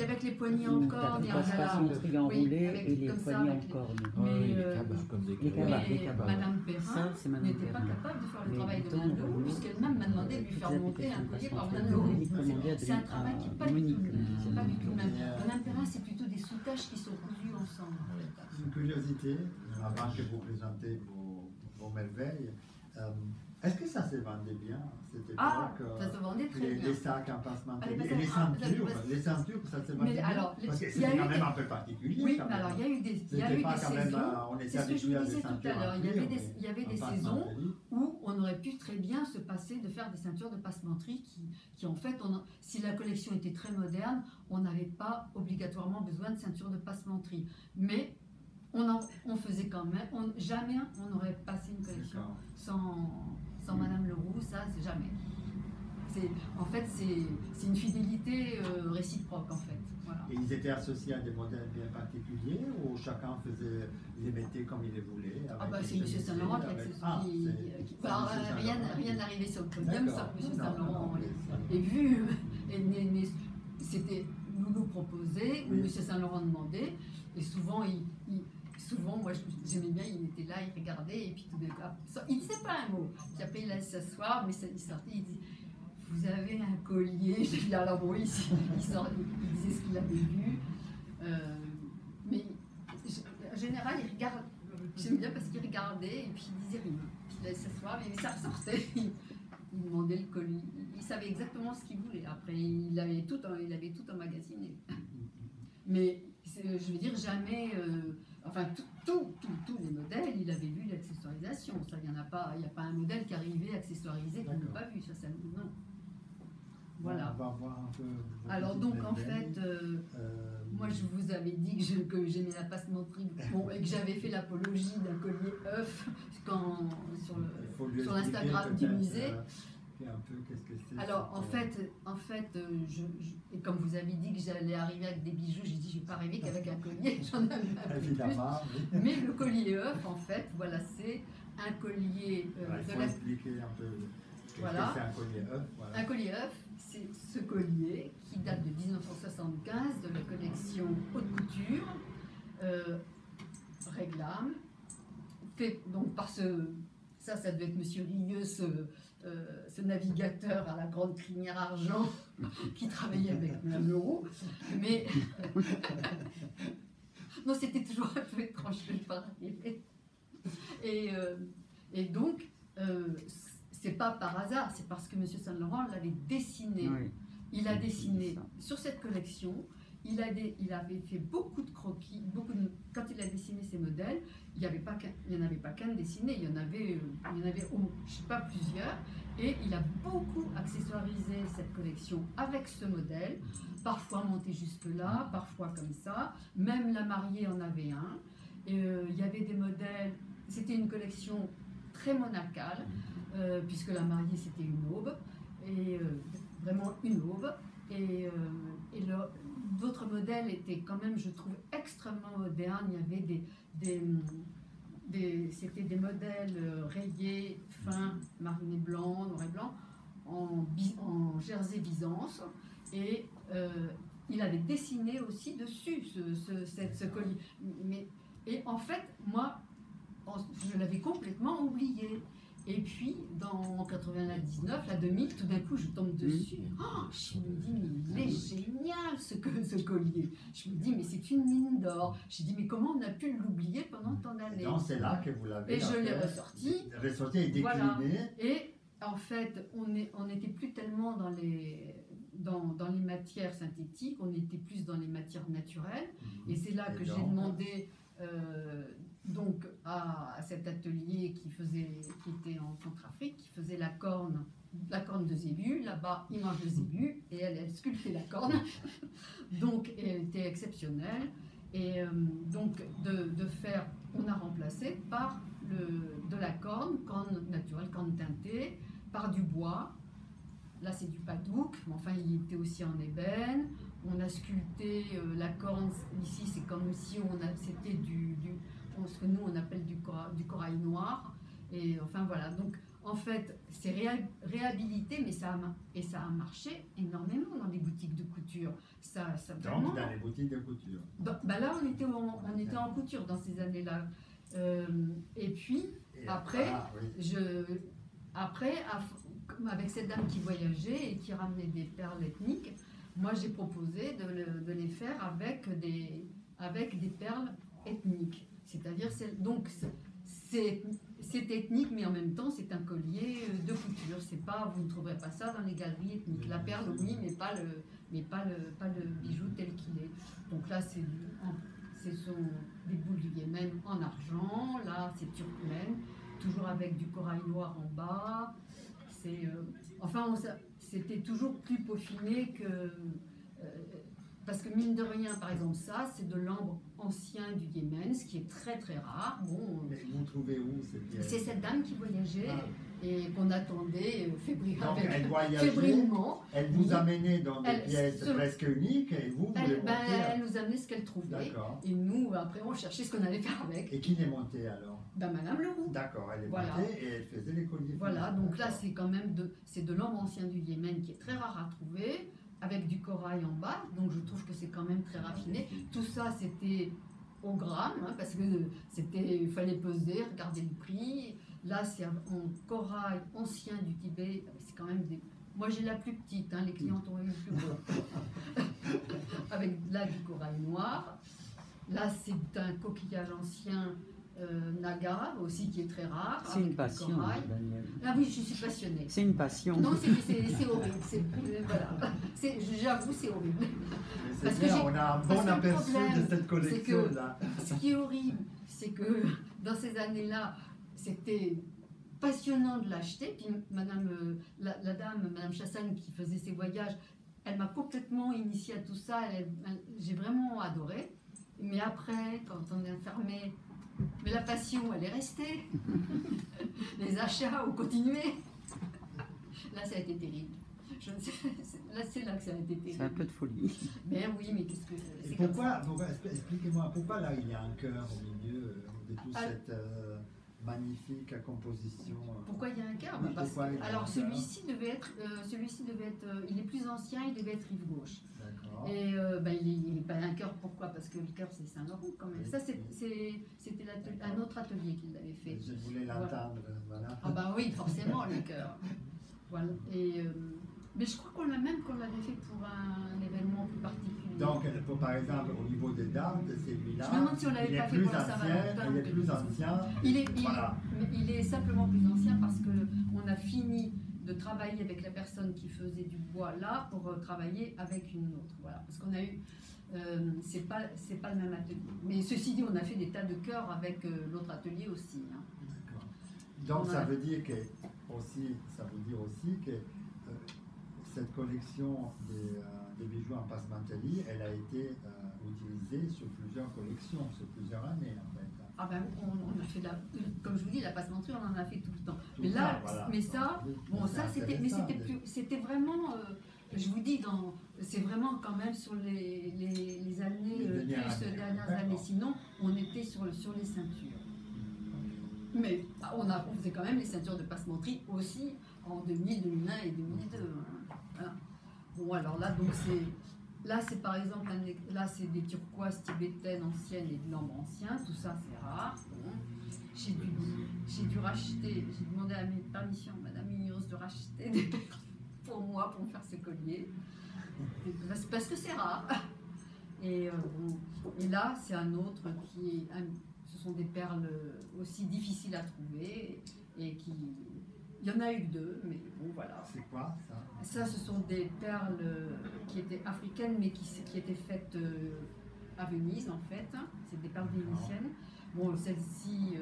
Avec les poignées en corde et en Passe galant. passementerie enroulée avec- et les comme ça, poignées en avec les- corde. Mais, Oui, les euh, cabas, comme des les cabas. cabas. Mais Madame Perrin Ça, c'est Madame n'était pas Perrin. capable de faire le Mais travail de donc, Madame Leroux, puisqu'elle-même m'a demandé de lui faire monter un collier par Madame Leroux. C'est un travail qui n'est pas du tout le même. C'est pas du tout le même. Madame Perrin, c'est plutôt des soutaches qui sont cousues ensemble. Une curiosité, avant que vous présentez vos merveilles, est-ce que ça se vendait bien à cette Ah, époque ça se vendait très bien. les sacs en passementerie Ah, et les ceintures, ça se vendait Mais bien alors, parce que il y c'était a eu quand même des- un peu particulier. Oui, quand mais même. alors il y a eu des C'était pas quand même, saisons. on était C'est ce que je habitué vous à des disais tout ceintures à l'heure. en Il y avait cuir, des, il y avait en des saisons passementerie. où on aurait pu très bien se passer de faire des ceintures de passementerie qui en fait, si la collection était très moderne, on n'avait pas obligatoirement besoin de ceintures de passementerie. Mais on faisait quand même, jamais on n'aurait passé une collection D'accord. sans Madame Leroux, ça c'est jamais. En fait, c'est une fidélité réciproque en fait. Voilà. Et ils étaient associés à des modèles bien particuliers ou chacun les mettait comme il les voulait Ah avec bah des c'est M. chemises Saint-Laurent avec- Ah, c'est bah, M. rien Saint-Laurent. n'arrivait sur le podium D'accord. sans que M. Non, Saint-Laurent non, mais ait vu. C'était nous proposer, ou Oui. M. Saint-Laurent demandait, et souvent, souvent moi j'aimais bien, il était là, il regardait, et puis tout d'un coup, il disait pas un mot. Puis après il allait s'asseoir, mais il sortait, il dit vous avez un collier. J'ai dit alors bon, il disait ce qu'il avait vu. Mais en général, il regarde. J'aime bien parce qu'il regardait et puis il disait rien. Puis il allait s'asseoir, mais ça ressortait. Il demandait le collier. Il savait exactement ce qu'il voulait. Après, il avait tout emmagasiné. Mais je veux dire, jamais. Enfin, tous les modèles, il avait vu l'accessoirisation. Ça, il n'y a pas un modèle qui arrivait accessoirisé qu'il n'a pas vu. Ça, non. Voilà. On va voir un peu. vos Alors petites donc en merveilles. fait, moi je vous avais dit que j'aimais la passementerie, bon, et que j'avais fait l'apologie d'un collier œuf Il faut lui sur expliquer l'Instagram du peut-être, musée. un peu qu'est-ce que c'est. Alors cette, en fait, et comme vous avez dit que j'allais arriver avec des bijoux, j'ai dit je n'ai pas rêvé qu'avec un collier, j'en avais un peu plus. évidemment, oui. Mais le collier œuf, en fait, voilà, c'est un collier Il de faut la... expliquer un peu qu'est-ce Voilà. que c'est un collier œuf. Voilà. Un collier œuf, c'est ce collier qui date de 1975 de la collection haute couture, réglame, fait donc par ça devait être Monsieur Rieux, ce navigateur à la grande crinière argent qui travaillait avec Madame Leroux, mais non, c'était toujours un peu étrange, je ne vais pas arriver. Et donc, c'est pas par hasard, c'est parce que M. Saint-Laurent l'avait dessiné. Oui. Il a dessiné ça. sur cette collection, il avait fait beaucoup de croquis, quand il a dessiné ces modèles, il n'y en avait pas qu'un dessiné, il y en avait je sais pas, plusieurs, et il a beaucoup accessoirisé cette collection avec ce modèle, parfois monté jusque-là, parfois comme ça, même la mariée en avait un, et il y avait des modèles, c'était une collection très monacale, puisque la mariée c'était une aube, et vraiment une aube, et d'autres modèles étaient quand même, je trouve, extrêmement modernes. Il y avait c'était des modèles rayés, fins, mariné blanc, noir et blanc, en jersey Byzance, et il avait dessiné aussi dessus ce collier. Et en fait, moi, je l'avais complètement oublié. Et puis, dans 99, la 2000, tout d'un coup, je tombe dessus. Oh, je me dis, mais il est génial ce collier. Je me dis, mais c'est une mine d'or. Je me dis, mais comment on a pu l'oublier pendant tant d'années? Non, c'est là que vous l'avez. Et je l'ai ressorti. Ressorti et décliné. Voilà. Et en fait, on n'était plus tellement dans les matières synthétiques, on était plus dans les matières naturelles. Et c'est là que j'ai demandé donc à cet atelier qui était en Centrafrique, qui faisait la corne de zébu. Là-bas, il mange le zébu et elle sculptait la corne. Donc, elle était exceptionnelle. Et donc, on a remplacé par de la corne naturelle, corne teintée, par du bois. Là, c'est du padouk, mais enfin, il était aussi en ébène. On a sculpté la corne. Ici, c'est comme si c'était ce que nous, on appelle du corail noir. Et enfin, voilà. Donc, en fait, c'est réhabilité, mais ça a marché énormément dans les boutiques de couture. Donc, dans les boutiques de couture. Là, on était en couture dans ces années-là. Et puis, après, avec cette dame qui voyageait et qui ramenait des perles ethniques, moi j'ai proposé de les faire avec des perles ethniques. C'est-à-dire, c'est ethnique, mais en même temps c'est un collier de couture. Vous ne trouverez pas ça dans les galeries ethniques. La perle, oui, mais pas le bijou tel qu'il est. Donc là, ce sont des boules du Yémen en argent. Là, c'est turkmène, toujours avec du corail noir en bas. C'était toujours plus peaufiné que... parce que mine de rien, par exemple, ça, c'est de l'ambre ancien du Yémen, ce qui est très très rare. Bon, mais vous trouvez où ces pièces? C'est cette dame qui voyageait et qu'on attendait fébrilement. Elle vous amenait dans des pièces presque uniques et vous les montez. Elle nous amenait ce qu'elle trouvait. Et nous, après, on cherchait ce qu'on allait faire avec. Et qui les montait alors? Madame Leroux. D'accord, elle les montait et elle faisait les colliers. Voilà, donc là, c'est quand même de l'ambre ancien du Yémen qui est très rare à trouver, avec du corail en bas, donc je trouve que c'est quand même très raffiné. Tout ça, c'était au gramme, parce que il fallait peser, regarder le prix. Là, c'est en corail ancien du Tibet, c'est quand même des... Moi, j'ai la plus petite, les clientes ont eu le plus gros. Avec là du corail noir. Là, c'est un coquillage ancien Naga aussi qui est très rare. C'est une passion, Daniel. Ah oui, je suis passionnée. C'est une passion. Non, c'est horrible. Voilà. J'avoue, c'est horrible. Parce bien, on a un bon aperçu de cette collection-là. Ce qui est horrible, c'est que dans ces années-là, c'était passionnant de l'acheter. Puis la dame, Madame Chassagne, qui faisait ses voyages, elle m'a complètement initiée à tout ça. J'ai vraiment adoré. Mais après, quand on est enfermé, mais la passion, elle est restée. Les achats ont continué. Là, ça a été terrible. C'est là que ça a été terrible. C'est un peu de folie. Mais oui, mais qu'est-ce que c'est? Pourquoi expliquez-moi, pourquoi là il y a un cœur au milieu de toute cette magnifique composition? Pourquoi il y a un cœur? Alors celui-ci devait être, il est plus ancien, il devait être rive gauche. Et il n'est pas un cœur, pourquoi? Parce que le cœur c'est Saint-Laurent quand même. Oui. Ça c'était un autre atelier qu'il avait fait. Je voulais l'entendre, voilà. Ah bah oui, forcément le cœur. Voilà. Mais je crois qu'on l'avait fait pour un événement plus particulier. Donc par exemple au niveau des dames de celui-là, je me demande si on l'avait pas fait pour la Saint-Valentin. Il est plus ancien. Il est simplement plus ancien parce qu'on a fini de travailler avec la personne qui faisait du bois là pour travailler avec une autre. Voilà, parce qu'on a eu, c'est pas le même atelier. Mais ceci dit, on a fait des tas de cœurs avec l'autre atelier aussi. D'accord. Donc ça veut dire aussi que cette collection des bijoux en passementerie, elle a été utilisée sur plusieurs collections, sur plusieurs années en fait. Ah ben, on a fait comme je vous dis, la passementerie, on en a fait tout le temps. Mais là, voilà. Mais ça, bon, ça c'était vraiment, je vous dis, c'est vraiment quand même sur les années, dernières années. Sinon, on était sur les ceintures. Mais on faisait quand même les ceintures de passementerie aussi en 2000, 2001 et 2002. Voilà. Bon, alors là, donc c'est par exemple, là c'est des turquoises tibétaines anciennes et de l'ambre ancien, tout ça c'est rare. Bon. J'ai dû racheter, j'ai demandé à mes permissions à Madame Munoz de racheter des perles pour moi, pour me faire ce collier. Parce que c'est rare. Et là c'est un autre ce sont des perles aussi difficiles à trouver et qui... Il y en a eu deux, mais bon, voilà. C'est quoi ça? Ça, ce sont des perles qui étaient africaines, mais qui étaient faites à Venise, en fait. C'est des perles vénitiennes. Bon, celles-ci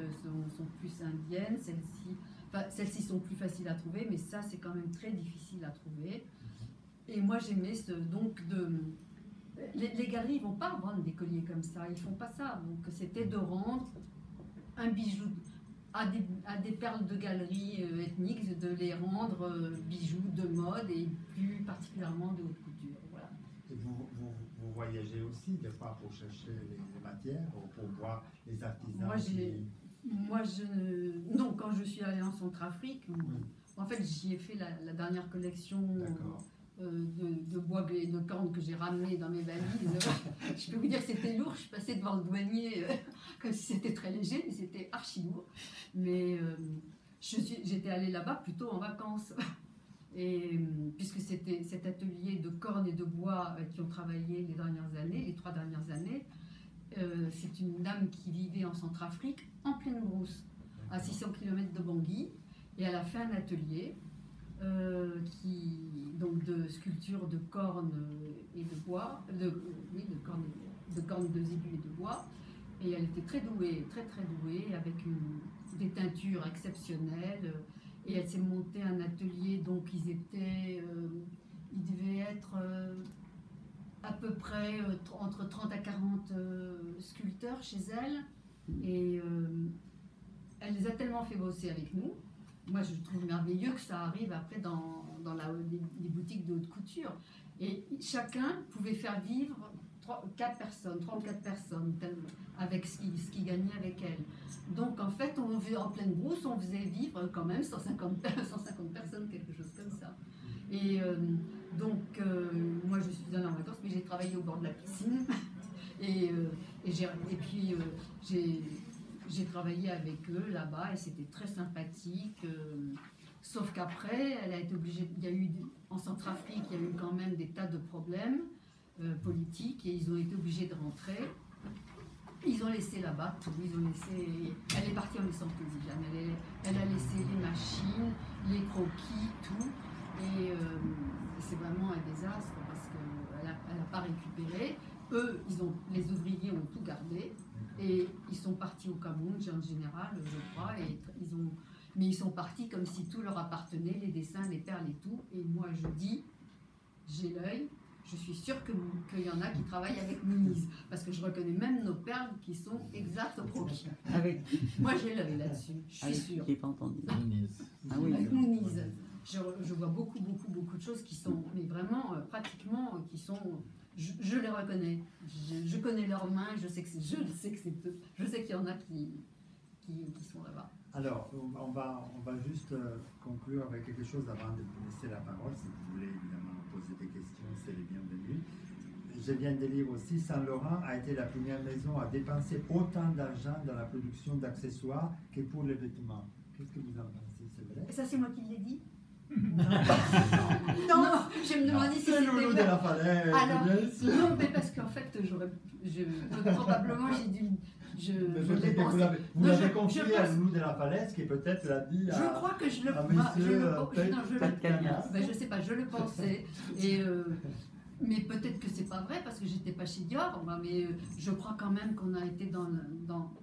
sont plus indiennes, celles-ci sont plus faciles à trouver, mais ça, c'est quand même très difficile à trouver. Et moi, j'aimais les galeries ne vont pas vendre des colliers comme ça, ils ne font pas ça. Donc, c'était de rendre un bijou à des perles de galeries ethniques, de les rendre bijoux de mode et plus particulièrement de haute couture. Voilà. Et vous voyagez aussi des fois pour chercher les matières, ou pour voir les artisans? Non, quand je suis allée en Centrafrique, en fait j'y ai fait la dernière collection de bois et de cornes que j'ai ramené dans mes valises. Je peux vous dire que c'était lourd, je suis passée devant le douanier comme si c'était très léger, mais c'était archi lourd. Mais j'étais allée là-bas plutôt en vacances. Et puisque c'était cet atelier de cornes et de bois qui ont travaillé les 3 dernières années, c'est une dame qui vivait en Centrafrique, en pleine brousse, à 600 km de Bangui, et elle a fait un atelier donc de sculpture de cornes et de bois, de cornes de zébu et de bois, et elle était très douée, très douée, avec des teintures exceptionnelles, et elle s'est montée un atelier, donc ils devaient être à peu près entre 30 à 40 sculpteurs chez elle, et elle les a tellement fait bosser avec nous. Moi, je trouve merveilleux que ça arrive après dans les boutiques de haute couture. Et chacun pouvait faire vivre 3 ou 4 personnes avec ce qu'il gagnait avec elle. Donc, en fait, en pleine brousse, on faisait vivre quand même 150 personnes, quelque chose comme ça. Et moi, je suis allée en vacances, mais j'ai travaillé au bord de la piscine. Et puis, j'ai travaillé avec eux là-bas et c'était très sympathique. Sauf qu'après, elle a été obligée. En Centrafrique, il y a eu quand même des tas de problèmes politiques et ils ont été obligés de rentrer. Ils ont laissé là-bas tout. Elle est partie en laissant tout. Elle a laissé les machines, les croquis, tout. Et c'est vraiment un désastre parce qu'elle n'a pas récupéré. Eux, les ouvriers ont tout gardé. Et ils sont partis au Cameroun, en général, je crois, mais ils sont partis comme si tout leur appartenait, les dessins, les perles et tout. Et moi, je dis, j'ai l'œil, je suis sûre qu'il y en a qui travaillent avec Mouniz, parce que je reconnais même nos perles qui sont exactes au croquis. Moi, j'ai l'œil là-dessus, je suis sûre. Je n'ai pas entendu. Mouniz. Ah oui. Avec Mouniz. Je vois beaucoup de choses qui sont, mais vraiment, pratiquement, qui sont... Je les reconnais, je connais leurs mains, je sais qu'il y en a qui sont là-bas. Alors, on va juste conclure avec quelque chose avant de vous laisser la parole. Si vous voulez évidemment poser des questions, c'est les bienvenus. Je viens de lire aussi, Saint Laurent a été la première maison à dépenser autant d'argent dans la production d'accessoires que pour les vêtements. Qu'est-ce que vous en pensez, c'est vrai? Ça, c'est moi qui l'ai dit. Non, je me demandais si c'était Loulou de la Falaise. Alors, non, mais parce qu'en fait, probablement j'ai dû. Vous l'avez confié à Loulou de la Falaise qui peut-être l'a dit à. Je crois que je sais pas, je le pensais. Et mais peut-être que c'est pas vrai parce que j'étais pas chez Dior, mais je crois quand même qu'on a été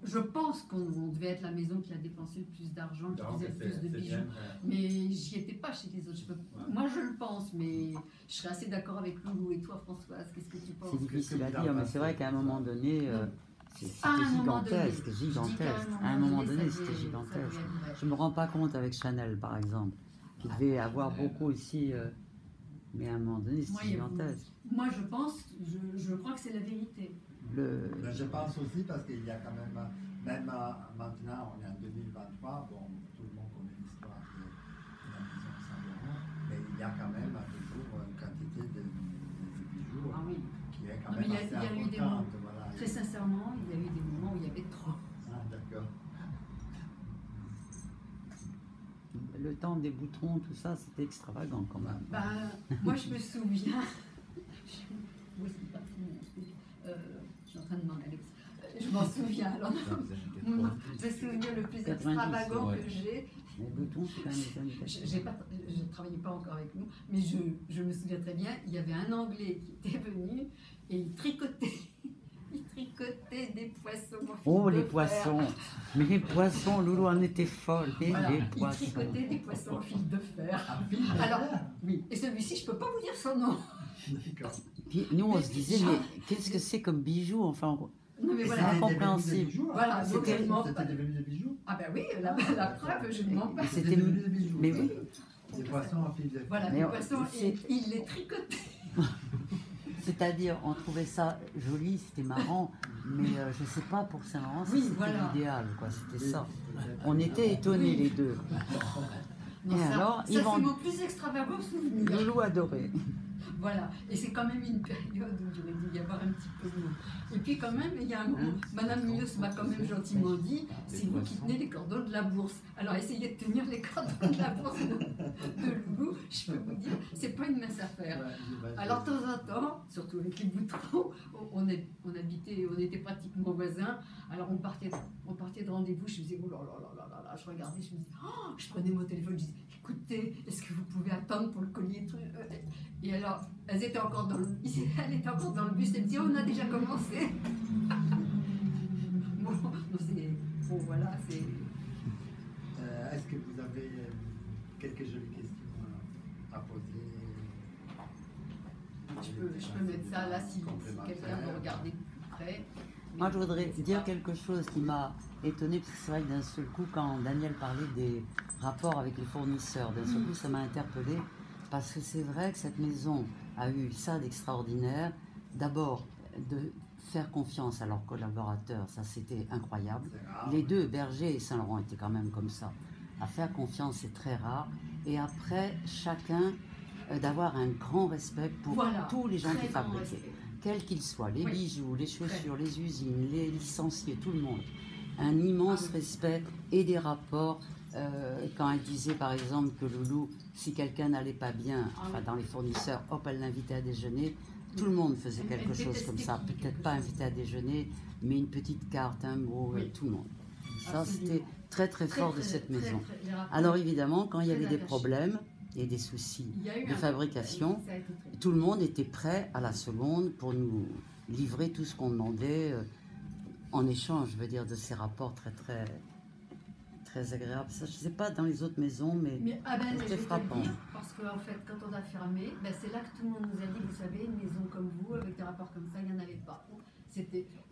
je pense qu'on devait être la maison qui a dépensé le plus d'argent, qui faisait le plus de bijoux. Mais j'y étais pas chez les autres. Moi je le pense, mais je serais assez d'accord avec Loulou. Et toi, Françoise, qu'est-ce que tu penses? C'est difficile à dire, mais c'est vrai qu'à un moment donné, c'était gigantesque. À un moment donné, c'était gigantesque. Je me rends pas compte avec Chanel, par exemple, qui devait avoir beaucoup aussi. Mais à un moment donné, c'est gigantesque. Moi, je crois que c'est la vérité. Je pense aussi parce qu'il y a quand même maintenant, on est en 2023, bon, tout le monde connaît l'histoire de la maison Saint Laurent, mais il y a quand même toujours une quantité de bijoux qui est quand même assez importante. Très sincèrement, il y a eu des moments où il y avait trop. Ah, d'accord. Le temps des boutons, tout ça, c'était extravagant quand même. Moi, je me souviens. Je suis en train de demander Alex. Je m'en souviens. Alors, le souvenir le plus extravagant que j'ai. Les boutons, c'est quand même les années. Je ne travaillais pas encore avec nous, mais je me souviens très bien. Il y avait un Anglais qui était venu et il tricotait. Il tricotait des poissons. Oh, les poissons! Mais les poissons, Loulou en était folle. Voilà, il tricotait des poissons en fil de fer. Alors, oui. Et celui-ci, je ne peux pas vous dire son nom. D'accord. Puis nous, on se disait, mais qu'est-ce que c'est comme bijou? Enfin, Non, mais Et voilà. c'était des incompréhensible. bijoux des bijoux, Voilà, hein. donc elle ment C'était pas. devenu des bijoux. Ah ben oui, la preuve, je ne mens pas. C'était devenu des bijoux. Mais oui. Des poissons en filet. Voilà, Mais les on- poissons, c'est- il les tricotait. C'est-à-dire, on trouvait ça joli, c'était marrant, mais je sais pas, pour Saint-Laurent, Oui, c'était voilà. l'idéal, quoi, c'était Oui, ça. peut-être. On était étonnés Oui. les deux. Non, Et ça, alors, ça ils c'est vont- mon plus extravagant souvenir. Loulou adorait. Voilà, et c'est quand même une période où il aurait dû y avoir un petit peu de... Et puis quand même, il y a un moment, Madame Mios m'a quand même gentiment dit, c'est vous qui tenez les cordons de la bourse. Alors essayez de tenir les cordons de la bourse de Loulou, je peux vous dire, c'est pas une mince affaire. Ouais, j'imagine. Alors de temps en temps, surtout avec les boutrons, on était pratiquement voisins. Alors on partait de rendez-vous, je me disais, oh là là là là là, je regardais, je me disais, oh, je prenais mon téléphone, je disais, écoutez, est-ce que vous pouvez attendre pour le collier truc. Et alors, elle était encore dans le bus, elle me dit, oh, on a déjà commencé. Bon, voilà, c'est... Est-ce que vous avez quelques jolies questions à poser? Je peux mettre ça là si quelqu'un veut regarder de plus près. Moi, je voudrais C'est dire pas- quelque chose qui m'a étonné, parce que c'est vrai que d'un seul coup, quand Daniel parlait des rapports avec les fournisseurs, d'un seul coup, ça m'a interpellé, parce que c'est vrai que cette maison a eu ça d'extraordinaire. D'abord, de faire confiance à leurs collaborateurs, ça c'était incroyable. C'est rare. Les deux, Berger et Saint-Laurent, étaient quand même comme ça. À faire confiance, c'est très rare. Et après, chacun, d'avoir un grand respect pour Voilà, tous les gens très qui grand fabriquaient. respect. Quels qu'ils soient, les Oui. bijoux, les chaussures, les usines, les licenciés, tout le monde. Un immense Ah oui. respect et des rapports. Quand elle disait par exemple que Loulou, si quelqu'un n'allait pas bien, Ah enfin oui. dans les fournisseurs, hop, elle l'invitait à déjeuner. Tout le monde faisait Elle quelque chose comme ça. détestait Peut-être quelque pas chose. invité à déjeuner, mais une petite carte, un mot, Oui. tout le monde. Ça, Absolument. c'était très très Très, fort très, de cette très, maison. très- les rapports- Alors évidemment, quand il y très avait des attachés. problèmes et des soucis Il y a eu de un- fabrication, ça a été très- tout le monde était prêt à la seconde pour nous livrer tout ce qu'on demandait en échange, je veux dire, de ces rapports très très très agréables. Ça, je ne sais pas dans les autres maisons, mais Ah ben, je c'était vais te le frappant. dire, parce qu'en fait, quand on a fermé, ben, c'est là que tout le monde nous a dit, vous savez, une maison comme vous, avec des rapports comme ça, il n'y en avait pas.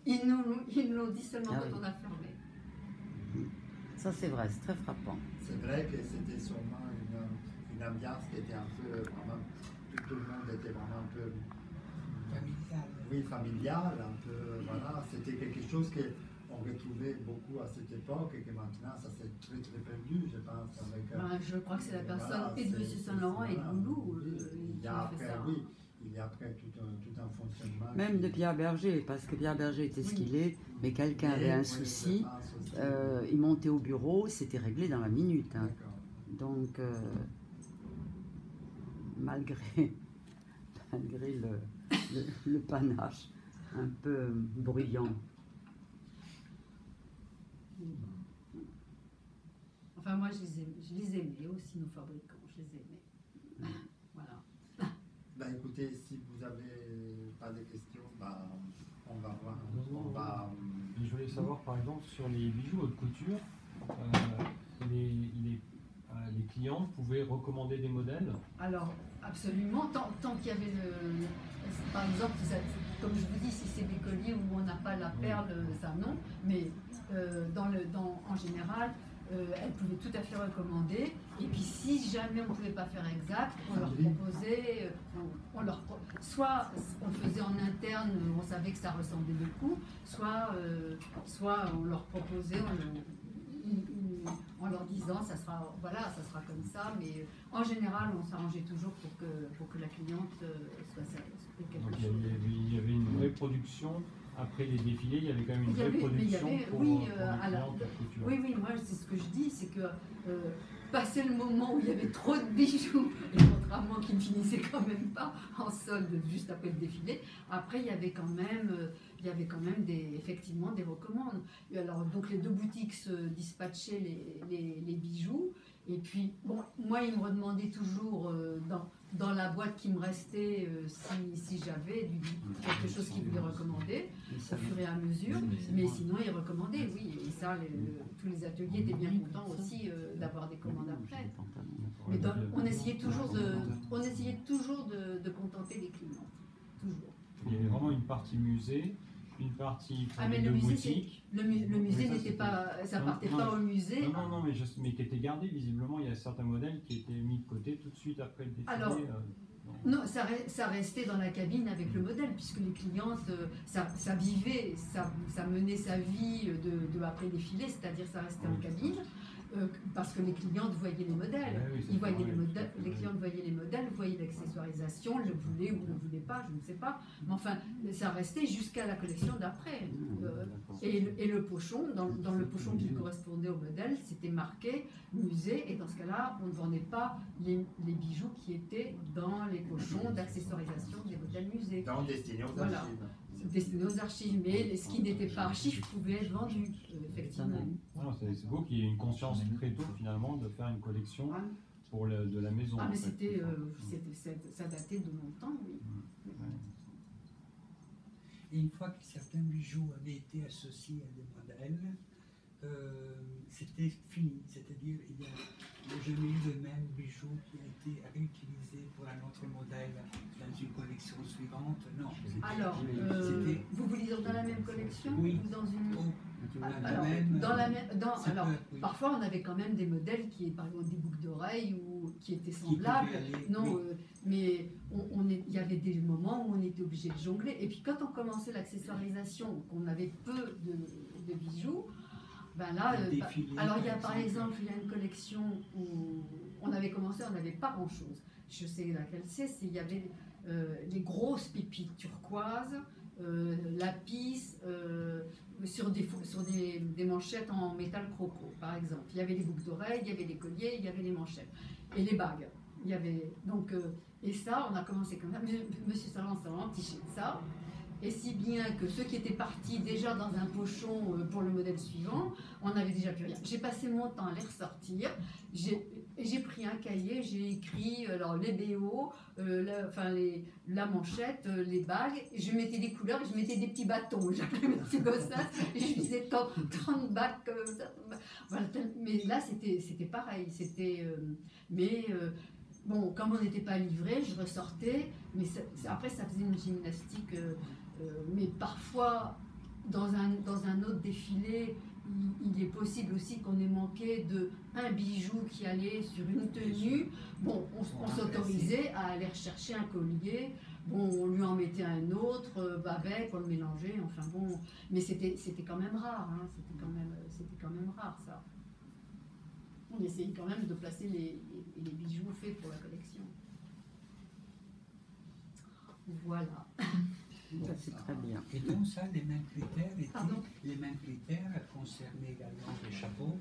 Ils nous l'ont dit seulement Ah quand oui. on a fermé. Ça c'est vrai, c'est très frappant. C'est vrai que c'était sûrement une ambiance qui était un peu vraiment, tout le monde était vraiment un peu Familial. oui, familial, un peu, voilà, c'était quelque chose qu'on retrouvait beaucoup à cette époque et que maintenant ça s'est très très perdu, je pense. Avec, Ben, je crois que c'est la personne voilà, et de M. c'est- Saint-Laurent et de voilà, Loulou oui, qui il y a ont fait après, ça. oui, il y a après tout un fonctionnement. Même qui- de Pierre Berger, parce que Pierre Berger était ce Oui. qu'il est, mais quelqu'un Mais, avait un oui, souci, je pense aussi. il montait au bureau, c'était réglé dans la minute. Hein. D'accord. Donc, malgré, malgré le panache un peu bruyant. Enfin, moi, je les aimais aussi, nos fabricants, je les aimais. Voilà. Ben, écoutez, si vous avez pas de questions, ben, on va voir. On va, Et je voulais savoir par exemple sur les bijoux haute couture, les clients pouvaient recommander des modèles. Alors, absolument, tant qu'il y avait par exemple, comme je vous dis, si c'est des colliers où on n'a pas la perle, ça non, mais en général, elles pouvaient tout à fait recommander. Et puis, si jamais on ne pouvait pas faire exact, on leur proposait, soit on le faisait en interne, on savait que ça ressemblait beaucoup, soit on leur proposait en leur disant ça sera comme ça, mais en général on s'arrangeait toujours pour que la cliente soit quelque Donc chose. il y avait une vraie production. Après les défilés, il y avait quand même une vraie production pour oui, les clients haute couture. oui, moi c'est ce que je dis, c'est que passé le moment où il y avait trop de bijoux, et contrairement qu'ils ne finissaient quand même pas en solde juste après le défilé, après il y avait quand même effectivement des recommandes. Et alors, donc les deux boutiques se dispatchaient les bijoux. Et puis, bon, moi, ils me redemandaient toujours dans la boîte qui me restait si j'avais quelque chose qu'ils voulaient recommander au fur et à mesure. Mais sinon, ils recommandaient, oui. Et ça, tous les ateliers étaient bien contents aussi d'avoir des commandes après. Mais on essayait toujours de contenter les clients. Toujours. Il y avait vraiment une partie musée une partie pour mais les le deux musée, boutiques. le musée ça, n'était c'était- pas, ça Non, partait non, pas au musée. Non, mais qui était gardé visiblement. Il y a certains modèles qui étaient mis de côté tout de suite après le défilé. Alors, non, ça restait dans la cabine avec le modèle, puisque les clientes, ça vivait, ça menait sa vie de après défilé, c'est-à-dire ça restait en cabine, parce que les clientes voyaient les modèles. Ouais, oui, c'est Ils voyaient pareil, les modèles, tout à fait, les ouais. clientes voyaient les modèles, voyaient l'accessoirisation, le voulaient ou ne le voulaient pas, je ne sais pas. Mais enfin, ça restait jusqu'à la collection d'après. D'accord. Et le pochon, dans le pochon qui correspondait au modèle, c'était marqué musée, et dans ce cas-là, on ne vendait pas les bijoux qui étaient dans les pochons d'accessoirisation des modèles musées. Dans Destinée aux Voilà. archives. Destiné aux archives, mais ce qui n'était pas archive pouvait être vendu, effectivement. Non, c'est beau qu'il y ait une conscience très tôt finalement de faire une collection Ah, pour de la maison. ah, en mais fait. ça datait de longtemps, oui. Et une fois que certains bijoux avaient été associés à des modèles, c'était fini. C'est-à-dire, il n'y a jamais eu le même bijou qui a été réutilisé pour un autre modèle dans une collection suivante. Non. Alors, c'était- vous voulez dire dans la même collection Oui. ou dans une... Oh, Alors, dans la même, ça alors, peut, oui. parfois on avait quand même des modèles qui, par exemple, des boucles d'oreilles ou qui étaient Qui semblables. pouvaient aller, Non, oui. mais il y avait des moments où on était obligé de jongler. Et puis quand on commençait l'accessoirisation, qu'on avait peu de bijoux, ben là, Le défilé, alors il y a par par exemple. exemple, il y a une collection où on avait commencé, on n'avait pas grand-chose. Je sais laquelle il y avait les grosses pépites turquoises, lapis, sur des manchettes en métal croco, par exemple. Il y avait les boucles d'oreilles, il y avait les colliers, il y avait les manchettes. Et les bagues. Il y avait, donc, et ça, on a commencé comme ça. Monsieur Salan s'est entiché de ça. Et si bien que ceux qui étaient partis déjà dans un pochon pour le modèle suivant, on n'avait déjà plus rien. J'ai passé mon temps à les ressortir. J'ai pris un cahier, j'ai écrit alors, les BO, la manchette, les bagues. Je mettais des couleurs et je mettais des petits bâtons. J'appelais mes petits gossins et je disais tant de bagues comme ça. Voilà, mais là, c'était pareil. Bon, comme on n'était pas livré, je ressortais. Mais après, ça faisait une gymnastique. Mais parfois, dans un autre défilé, il est possible aussi qu'on ait manqué un bijou qui allait sur une tenue. Bon, on s'autorisait à aller rechercher un collier. Bon, on lui en mettait un autre, avec, on le mélangeait. Enfin bon, mais c'était quand même rare. Hein, c'était quand même rare ça. On essayait quand même de placer les bijoux faits pour la collection. Voilà. Ça, c'est très bien. Et donc ça, les mêmes critères Pardon? les mêmes critères concernaient également les chapeaux,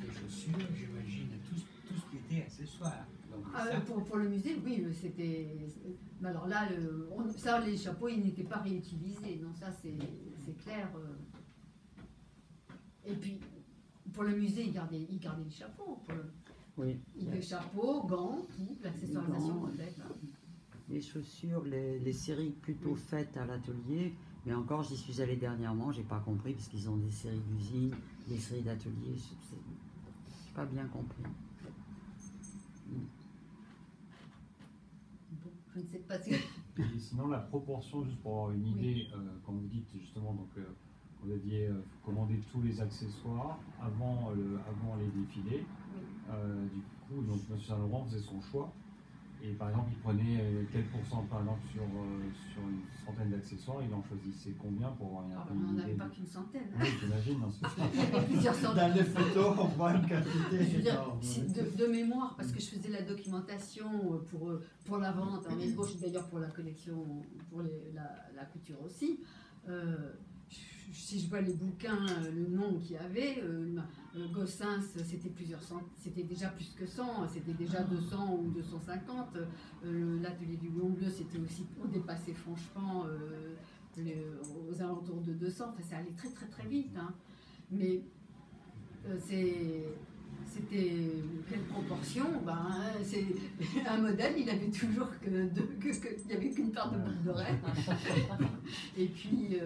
les chaussures, j'imagine, tout ce qui était accessoire. Donc, ça, Pour le musée, oui, c'était. Mais alors là, ça, les chapeaux, ils n'étaient pas réutilisés. Non, ça, c'est clair. Et puis, pour le musée, ils gardaient les chapeaux. Oui. Les chapeaux, gants, tout, l'accessoirisation Gants, peut-être. Les chaussures, les séries plutôt faites à l'atelier, mais encore j'y suis allée dernièrement, j'ai pas compris parce qu'ils ont des séries d'usine, des séries d'atelier, j'ai pas bien compris. Bon, je ne sais pas si. Et sinon, la proportion, juste pour avoir une idée, quand vous dites justement, donc, vous aviez commandé tous les accessoires avant les défilés. Du coup, donc, M. Saint-Laurent faisait son choix. Et par exemple, il prenait quel pourcent, par exemple, sur une centaine d'accessoires, il en choisissait combien pour avoir On n'en avait pas qu'une centaine. Oui, j'imagine, dans ce Il y avait plusieurs centaines. Dans les photos, on voit une quantité. Je veux dire, énorme. de mémoire, parce que je faisais la documentation pour la vente en ébauche, d'ailleurs pour la collection, pour la couture aussi. Si je vois les bouquins, le nom qu'il y avait, Gossens, c'était plusieurs centaines, c'était déjà plus que 100, c'était déjà 200 ou 250. L'atelier du Lion Bleu, c'était aussi, on dépassait franchement aux alentours de 200. Enfin, ça allait très très très vite. Hein. Mais c'était quelle proportion? C'est un modèle, il avait toujours il n'y avait qu'une paire de boucles d'oreilles. Et puis,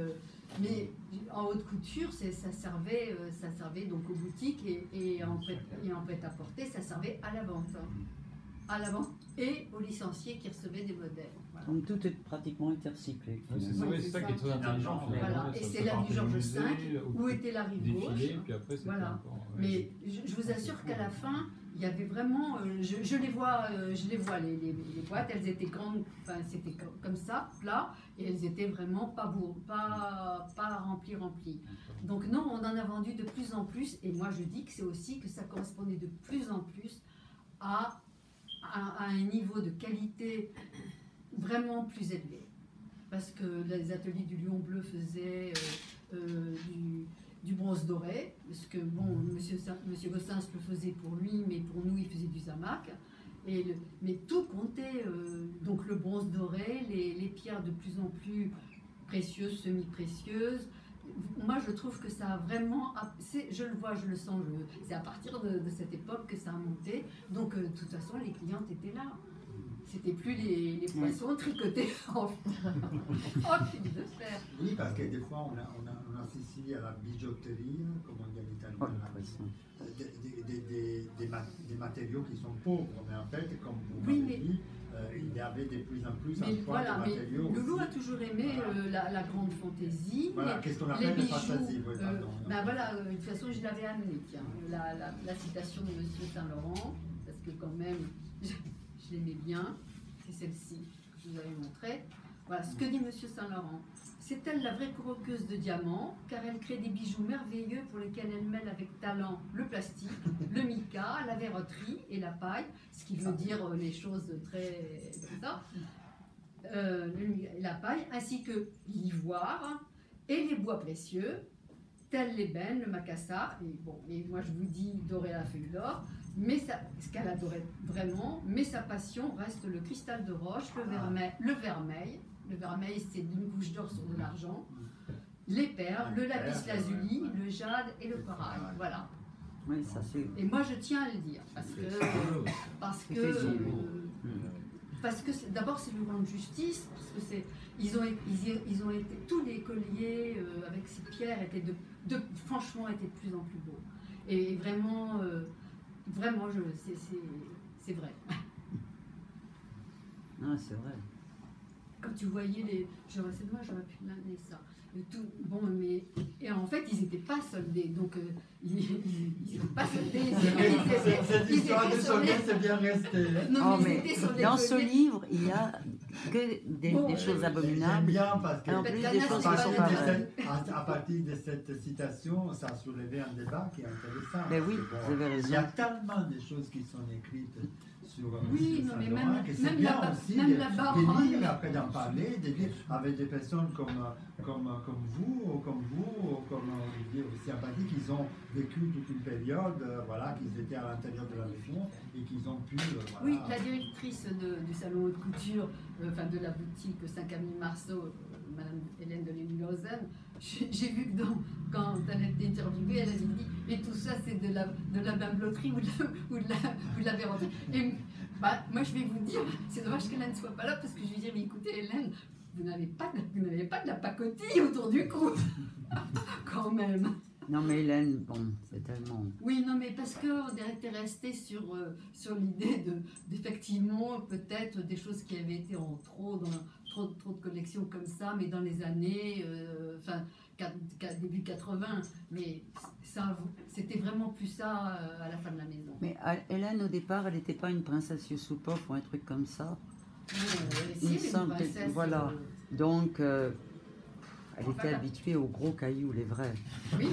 mais en haute couture, ça servait donc aux boutiques et en prêt-à-porter, ça servait à la vente. à l'avant et aux licenciés qui recevaient des modèles. Voilà. Donc tout est pratiquement été recyclé. C'est ça qui est très intelligent. Voilà. Et c'est l'avenue Georges V où était la rive gauche. Puis après, voilà. Mais je vous assure qu'à la fin, il y avait vraiment, je les vois, les boîtes, elles étaient grandes, enfin c'était comme ça, plat, et elles étaient vraiment pas remplies. Donc non, on en a vendu de plus en plus, et moi je dis que c'est aussi que ça correspondait de plus en plus à un niveau de qualité vraiment plus élevé. Parce que les ateliers du Lion Bleu faisaient du bronze doré, parce que bon, monsieur Gossens le faisait pour lui, mais pour nous il faisait du zamac. Mais tout comptait, donc le bronze doré, les pierres de plus en plus précieuses, semi-précieuses. Moi je trouve que ça a vraiment, je le vois, je le sens, c'est à partir de cette époque que ça a monté. Donc de toute façon les clientes étaient là. C'était plus les poissons tricotés en fil de fer. Oui, parce que des fois on associe à la bijouterie, comme on dit en italien, des matériaux qui sont pauvres, mais en fait, comme vous m'avez dit, il y avait de plus en plus un choix de matériaux. Loulou a toujours aimé la grande fantaisie. Voilà, qu'est-ce qu'on appelle la fantaisie? Ben voilà, de toute façon, je l'avais amené, tiens, la citation de Monsieur Saint-Laurent, parce que quand même, je l'aimais bien, c'est celle-ci que je vous avais montrée. Voilà, ce que dit Monsieur Saint-Laurent. C'est elle la vraie croqueuse de diamants, car elle crée des bijoux merveilleux pour lesquels elle mêle avec talent le plastique, le mica, la verroterie et la paille, ce qui veut dire les choses très comme ça, la paille, ainsi que l'ivoire et les bois précieux, tels l'ébène, le macassar, et bon, et moi je vous dis doré à la feuille d'or, mais ce qu'elle adorait vraiment, mais sa passion reste le cristal de roche, le vermeil. Le vermeil, c'est une couche d'or sur de l'argent. Les perles, le lapis lazuli, le jade et le corail. Voilà. Oui, ça c'est. Et moi, je tiens à le dire parce que d'abord, c'est lui rendre justice, parce que ils ont été tous les colliers avec ces pierres franchement, étaient de plus en plus beaux. Et vraiment, c'est vrai. Non, c'est vrai. Quand tu voyais c'est dommage, j'aurais pu l'amener ça. Bon, mais et en fait, ils n'étaient pas soldés, donc ils n'étaient pas soldés. Cette histoire de soldés, c'est bien resté. Non, mais dans ce livre, il y a que des choses abominables. Bien parce que en plus des choses qui sont pareilles. À partir de cette citation, ça a soulevé un débat qui est intéressant. Mais oui, vous avez raison. Il y a tellement de choses qui sont écrites sur Saint-Laurent, que c'est bien aussi de lire, après d'en parler, de lire avec des personnes comme vous, ou comme Olivier aussi sympathique, ils ont vécu toute une période, qu'ils étaient à l'intérieur de la région et qu'ils ont pu... Oui, la directrice du salon haute couture, de la boutique 5 avenue Marceau, Madame Hélène de Lévy-Lausanne, j'ai vu que quand elle a été interviewée, elle avait dit « Et tout ça, c'est de la bimbeloterie ou de la verroterie. » Et moi, je vais vous dire, c'est dommage qu'Hélène ne soit pas là, parce que je vais dire « Mais écoutez, Hélène, vous n'avez pas de la pacotille autour du cou. » Quand même. Non, mais Hélène, bon, c'est tellement... Oui, non, mais parce qu'on était resté sur l'idée d'effectivement, peut-être des choses qui avaient été en trop de collections comme ça, mais dans les années, début 80. Mais c'était vraiment plus ça à la fin de la maison. Mais Hélène, au départ, elle n'était pas une princesse Yusupov ou un truc comme ça. Il me semble que... Voilà. Donc... elle était habituée aux gros cailloux, les vrais. Oui.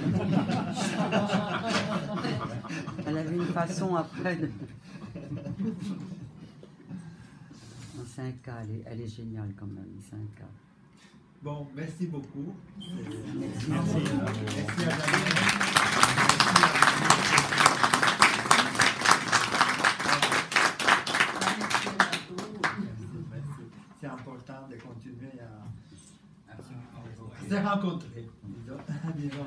Elle avait une façon après de... C'est un cas, elle est géniale quand même, c'est un cas. Bon, merci beaucoup. Merci. Merci à c'est important de continuer à se rencontrer, disons.